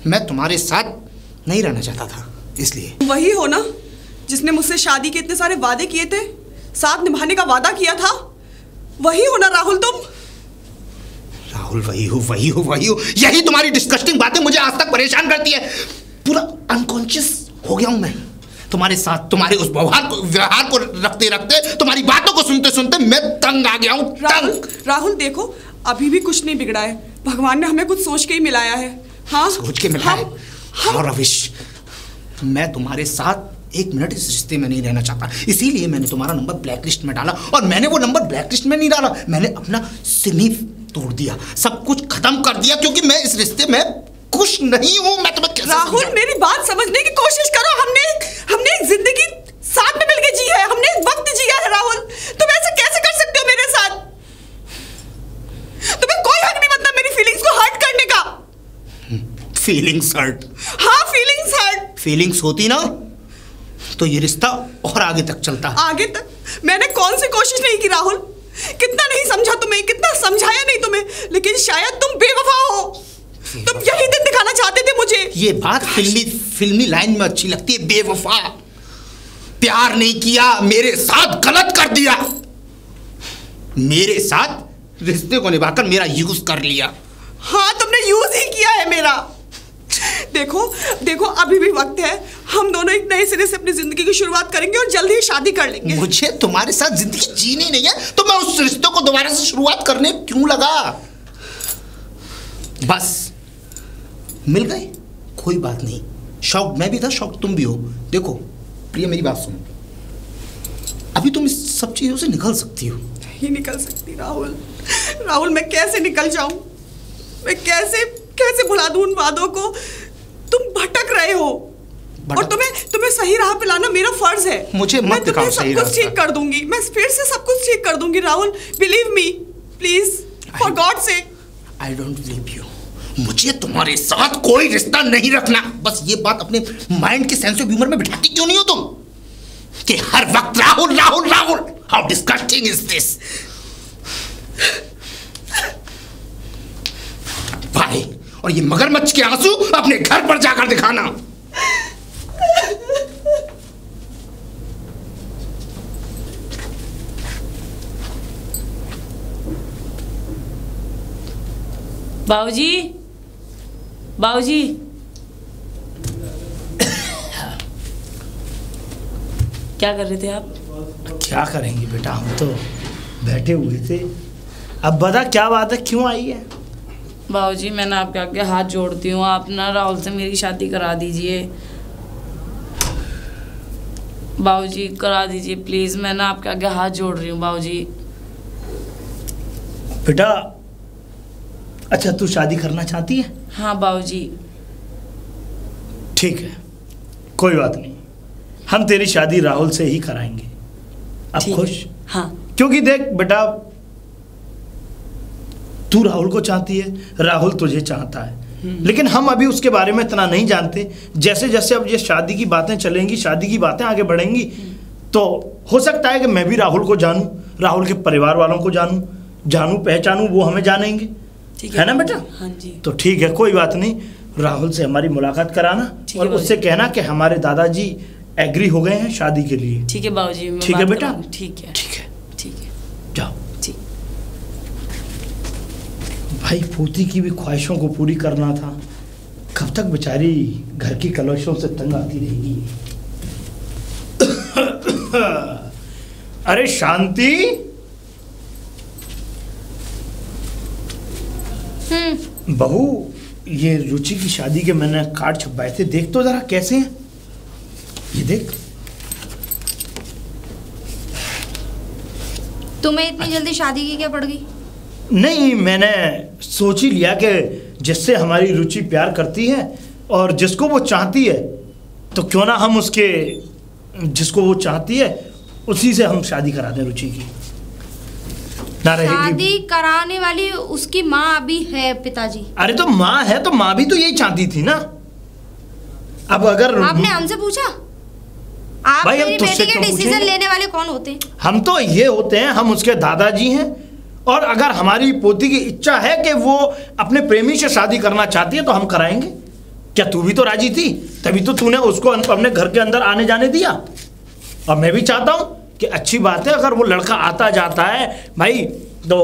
मैं तुम्हारे साथ नहीं रहना चाहता था, इसलिए। वही हो ना जिसने मुझसे शादी के इतने सारे वादे किए थे, साथ निभाने का वादा किया था, वही हो ना राहुल तुम? राहुल वही हो। यही तुम्हारी डिस्कस्टिंग बातें मुझे आज तक परेशान करती है। पूरा अनकॉन्शियस हो गया हूं मैं तुम्हारे साथ, तुम्हारे उस व्यवहार को रखते रखते, तुम्हारी बातों को सुनते सुनते मैं तंग आ गया हूं। राहुल देखो, अभी भी कुछ नहीं बिगड़ा है, भगवान ने हमें कुछ सोच के ही मिलाया है। हाँ सोच के मिलाया है। हाँ रविश, मैं तुम्हारे साथ एक मिनट इस रिश्ते में नहीं रहना चाहता, इसीलिए मैंने तुम्हारा नंबर ब्लैकलिस्ट में डाला। और मैंने वो नंबर ब्लैकलिस्ट में नहीं डाला, मैंने अपना सिम ही तोड़ दिया, सब कुछ खत्म कर दिया, क्योंकि मैं इस रिश्ते में खुश नहीं हूं। मैं तुम्हें कैसे राहुल मेरी बात समझने की कोशिश करो। हमने एक जिंदगी साथ में मिलकर जी है, हमने एक वक्त जिया है राहुल, तुम ऐसे कैसे कर सकते हो मेरे साथ? तुम्हें कोई हक नहीं बनता मेरी फीलिंग्स को हर्ट करने का। Feelings hurt? हाँ फीलिंग्स हर्ट। फीलिंग्स होती ना तो ये रिश्ता और आगे तक चलता। आगे तक? मैंने कौन सी कोशिश नहीं की राहुल, कितना नहीं समझा तुम्हें, कितना समझाया नहीं तुम्हें, लेकिन शायद तुम बेवफा हो। तुम यही दिन दिखाना चाहते थे मुझे। ये बात फिल्मी लाइन में अच्छी लगती है, बेवफा। प्यार नहीं किया, मेरे साथ गलत कर दिया, मेरे साथ रिश्ते को निभाकर मेरा यूज कर लिया। हाँ तुमने यूज ही किया है मेरा। देखो अभी भी वक्त है, हम दोनों एक नए सिरे से अपनी जिंदगी की शुरुआत करेंगे और जल्दी ही शादी कर लेंगे। मुझे तुम्हारे साथ जिंदगी जीनी नहीं है, तो मैं उस रिश्ते को दोबारा से शुरुआत करने क्यों लगा? बस मिल गए, कोई बात नहीं। शौक मैं भी था, शौक तुम भी हो। देखो प्रिया मेरी बात सुनो, अभी तुम इस सब चीजों से निकल सकती हो। नहीं निकल सकती राहुल, मैं कैसे निकल जाऊं? मैं कैसे भुला दूं उन वादों को? तुम भटक रहे हो और तुम्हें सही राह पे लाना मेरा फर्ज है। मुझे मत दिखाओ सही राह। सब कुछ ठीक कर दूंगी, मैं फिर से सब कुछ ठीक कर दूंगी Rahul, believe me please, for God sake. I don't believe you. मुझे तुम्हारे साथ कोई रिश्ता नहीं रखना। बस ये बात अपने माइंड के सेंस ऑफ ह्यूमर में बिठाती क्यों नहीं हो तुम कि हर वक्त Rahul Rahul Rahul? How disgusting is this. भाई, और ये मगरमच्छ के आंसू अपने घर पर जाकर दिखाना। बाबूजी क्या कर रहे थे आप? क्या करेंगे बेटा, हम तो बैठे हुए थे। अब बता क्या बात है, क्यों आई है? बाबूजी मैं ना आपके आगे हाथ जोड़ती हूँ, आप ना राहुल से मेरी शादी करा दीजिए। बाबूजी करा दीजिए प्लीज, मैं ना आपके आगे हाथ जोड़ रही हूँ बाबूजी। बेटा अच्छा तू शादी करना चाहती है? हाँ बाबूजी। ठीक है, कोई बात नहीं, हम तेरी शादी राहुल से ही कराएंगे। अब खुश? हाँ। क्योंकि देख बेटा, तू राहुल को चाहती है, राहुल तुझे चाहता है, लेकिन हम अभी उसके बारे में इतना नहीं जानते। जैसे जैसे अब ये शादी की बातें चलेंगी, शादी की बातें आगे बढ़ेंगी, तो हो सकता है कि मैं भी राहुल को जानूं, राहुल के परिवार वालों को जानूं पहचानूं, वो हमें जानेंगे, है ना बेटा? हाँ जी। तो ठीक है, कोई बात नहीं, राहुल से हमारी मुलाकात कराना और उससे कहना कि हमारे दादाजी एग्री हो गए हैं शादी के लिए। ठीक है बाबूजी। ठीक है बेटा? ठीक है ठीक है, ठीक है, जाओ। ठीक। भाई पोती की भी ख्वाहिशों को पूरी करना था, कब तक बेचारी घर की कलशों से तंग आती रहेगी। अरे शांति, बहू ये रुचि की शादी के मैंने कार्ड छपवाए थे, देख तो जरा कैसे हैं, ये देख। तुम्हें इतनी जल्दी शादी की क्या पड़ गई? नहीं, मैंने सोच ही लिया कि जिससे हमारी रुचि प्यार करती है और जिसको वो चाहती है, तो क्यों ना हम उसके, जिसको वो चाहती है उसी से हम शादी करा दें रुचि की, ना रहेगी। शादी कराने वाली उसकी माँ अभी है पिताजी। अरे तो माँ है तो माँ भी तो यही चाहती थी ना। अब अगर आपने हमसे पूछा? आप भाई, मेरी बेटी के डिसीजन लेने वाले कौन होते हैं? हम तो ये होते हैं, हम उसके दादाजी हैं। और अगर हमारी पोती की इच्छा है कि वो अपने प्रेमी से शादी करना चाहती है तो हम कराएंगे। क्या तू भी तो राजी थी? तभी तो तूने उसको अपने घर के अंदर आने जाने दिया। और मैं भी चाहता हूं कि अच्छी बात है, अगर वो लड़का आता जाता है भाई तो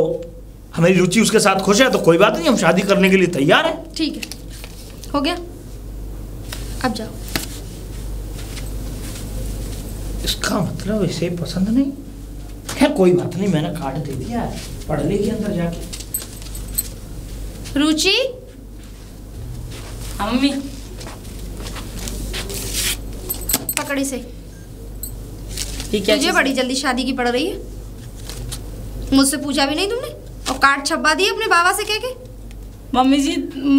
हमारी रुचि उसके साथ खुश है तो कोई बात नहीं, हम शादी करने के लिए तैयार हैं। ठीक है, हो गया, अब जाओ। इसका मतलब इसे पसंद नहीं है, कोई बात नहीं, मैंने कार्ड दे दिया है, पढ़ लेगी अंदर जाके। रुचि, हाँ मम्मी। पकड़ी से। ठीक है, तुझे बड़ी जल्दी शादी की पड़ रही है, मुझसे पूछा भी नहीं तुमने और कार्ड छपवा दिए अपने बाबा से कह के। मम्मी जी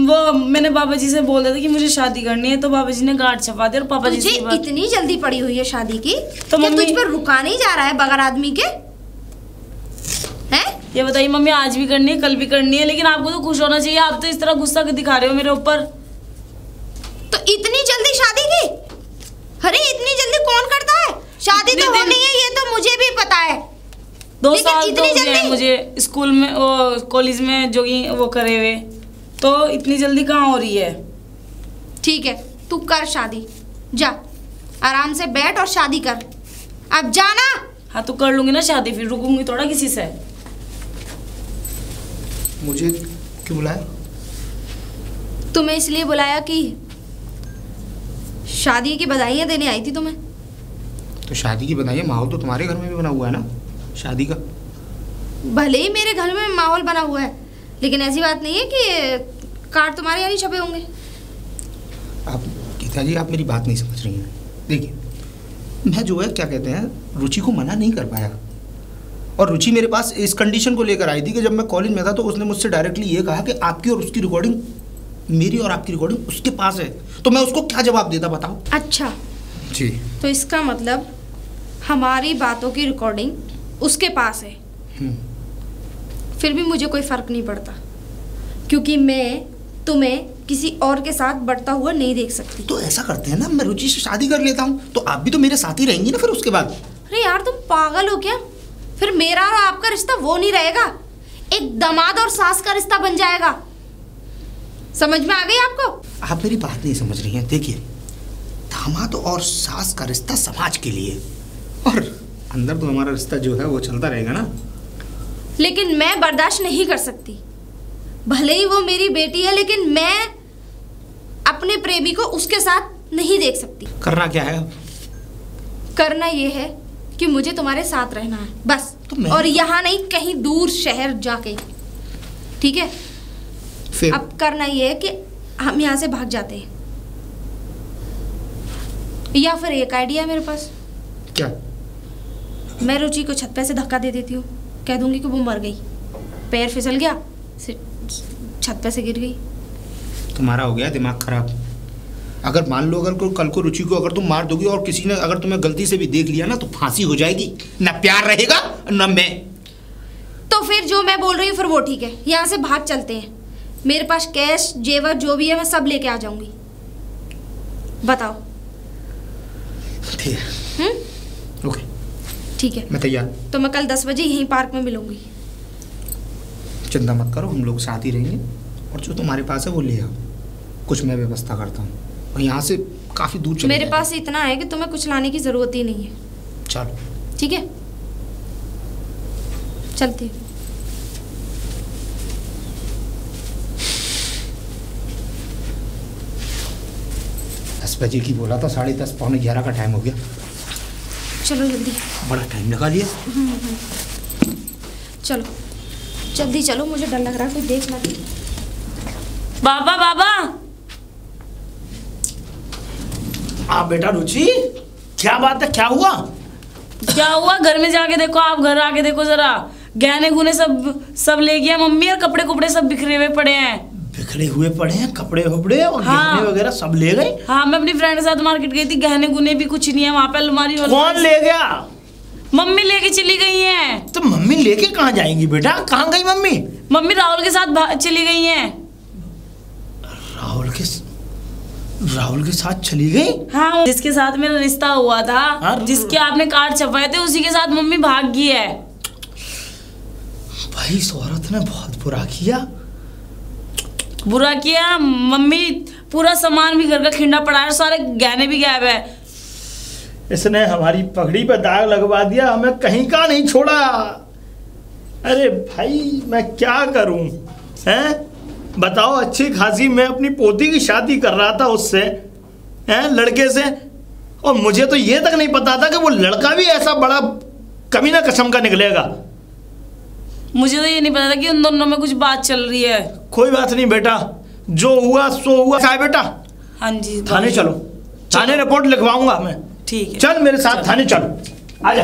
वो मैंने बाबा जी से बोल दिया था कि मुझे शादी करनी है, तो बाबा जी ने कार्ड छपा दिया और पापा जी से इतनी जल्दी पड़ी हुई है शादी की तो क्या तुझ पर रुका नहीं जा रहा है बगैर आदमी के? हैं? ये बताइए मम्मी, आज भी करनी है, कल भी करनी है, लेकिन आपको तो खुश होना चाहिए। आप तो इस तरह गुस्सा दिखा रहे हो मेरे ऊपर। तो इतनी जल्दी शादी की? अरे इतनी जल्दी कौन करता है शादी? तो होनी है, ये तो मुझे भी पता है। 2 साल तो हो गए मुझे स्कूल में कॉलेज में जॉगिंग वो करे हुए, तो इतनी जल्दी कहाँ हो रही है? ठीक है, तू कर शादी, जा आराम से बैठ और शादी कर, अब जाना। हाँ तो कर लूंगी ना शादी, फिर रुकूंगी थोड़ा किसी से। मुझे क्यों बुलाया? तुम्हें इसलिए बुलाया कि शादी की बधाइयाँ देने आई थी तुम्हें। तो शादी की बधाइयाँ, माहौल तो तुम्हारे घर में भी बना हुआ है ना शादी का। भले ही मेरे घर में माहौल बना हुआ है, लेकिन ऐसी बात नहीं है कि कार्ड तुम्हारे यहाँ नहीं छपे होंगे। आप गीता जी, आप मेरी बात नहीं समझ रही हैं। देखिए, मैं जो है क्या कहते हैं, रुचि को मना नहीं कर पाया। और रुचि मेरे पास इस कंडीशन को लेकर आई थी कि जब मैं कॉलेज में था तो उसने मुझसे डायरेक्टली ये कहा कि आपकी और उसकी रिकॉर्डिंग, मेरी और आपकी रिकॉर्डिंग उसके पास है। तो मैं उसको क्या जवाब देता बताओ? अच्छा जी, तो इसका मतलब हमारी बातों की रिकॉर्डिंग उसके पास है। फिर भी मुझे कोई फर्क नहीं पड़ता, क्योंकि मैं तुम्हें किसी और के साथ बढ़ता हुआ नहीं देख सकती। तो ऐसा करते हैं ना, मैं रुचि से शादी कर लेता हूँ, तो आप भी तो मेरे साथ ही रहेंगी ना फिर उसके बाद। अरे यार तुम पागल हो क्या? फिर मेरा और आपका रिश्ता वो नहीं रहेगा, एक दामाद और सास का रिश्ता बन जाएगा। समझ में आ गई आपको? आप मेरी बात नहीं समझ रही हैं। देखिए, दामाद और सास का रिश्ता समाज के लिए, और अंदर तो हमारा रिश्ता जो है वो चलता रहेगा ना। लेकिन मैं बर्दाश्त नहीं कर सकती, भले ही वो मेरी बेटी है, लेकिन मैं अपने प्रेमी को उसके साथ नहीं देख सकती। करना क्या है? करना ये है कि मुझे तुम्हारे साथ रहना है बस। तो और यहाँ नहीं, कहीं दूर शहर जाके, ठीक है? फिर अब करना ये है कि हम यहाँ से भाग जाते हैं, या फिर एक आइडिया है मेरे पास। क्या? मैं रुचि को छत पे से धक्का दे देती हूँ, कह दूंगी कि वो मर गई, पैर फिसल गया, छत पे से गिर गई। तुम्हारा हो गया दिमाग खराब। अगर मान लो, अगर कल को रुचि को अगर तुम मार दोगी और किसी ने अगर तुम्हें गलती से भी देख लिया ना, तो फांसी हो जाएगी, ना प्यार रहेगा ना मैं। तो फिर जो मैं बोल रही हूँ फिर वो ठीक है, यहाँ से भाग चलते हैं। मेरे पास कैश जेवर जो भी है मैं सब लेके आ जाऊंगी, बताओ। ठीक है, ओके, ठीक है, मैं तैयार। तो मैं कल 10 बजे यहीं पार्क में मिलूंगी। चिंता मत करो, हम लोग साथ ही रहेंगे, और जो तुम्हारे पास है वो ले आओ, कुछ मैं व्यवस्था करता हूँ, और यहाँ से काफ़ी दूर चले मेरे पास इतना है कि तुम्हें कुछ लाने की ज़रूरत ही नहीं है। चलो ठीक है, चलती हूँ। बजे की बोला था, 10:30 पौने 11 का टाइम हो गया। चलो जल्दी, बड़ा टाइम लगा लिया। चलो जल्दी चलो, मुझे डर लग रहा है कोई देख ना दे। बाबा बाबा। बेटा रुचि, क्या बात है, क्या हुआ? क्या हुआ? घर में जाके देखो, आप घर आके देखो जरा, गहने गुने सब ले गया मम्मी, और कपड़े कुपड़े सब बिखरे हुए पड़े हैं। बिखरे हुए पड़े हैं कपड़े वपड़े और हाँ, गहने वगैरह सब ले गए? हाँ, मैं अपनी फ्रेंड के साथ मार्केट गई थी, गहने गुने भी कुछ नहीं है वहाँ पे, अलमारी कौन ले गया? मम्मी लेके चली गई हैं। तो मम्मी लेके कहाँ जाएंगी बेटा? कहाँ गई मम्मी? मम्मी राहुल के साथ चली गई हैं। राहुल के साथ चली गई? हाँ, जिसके साथ मेरा रिश्ता हुआ था, जिसके आपने कार्ड छपवाए थे, उसी के साथ मम्मी भाग गई है। भाई इस औरत ने बहुत बुरा किया। मम्मी पूरा सामान भी घर का खिंडा पड़ा है, सारे गहने भी गायब है। इसने हमारी पगड़ी पे दाग लगवा दिया, हमें कहीं का नहीं छोड़ा। अरे भाई मैं क्या करूं? हैं बताओ, अच्छी खासी मैं अपनी पोती की शादी कर रहा था उससे, हैं लड़के से, और मुझे तो ये तक नहीं पता था कि वो लड़का भी ऐसा बड़ा कमीना किस्म का निकलेगा। मुझे तो ये नहीं पता था कि उन दोनों में कुछ बात चल रही है। कोई बात नहीं बेटा, जो हुआ सो हुआ है बेटा। हाँ जी, थाने चलो, थाने रिपोर्ट लिखवाऊंगा मैं। ठीक है, चल मेरे साथ थाने चलो, आजा।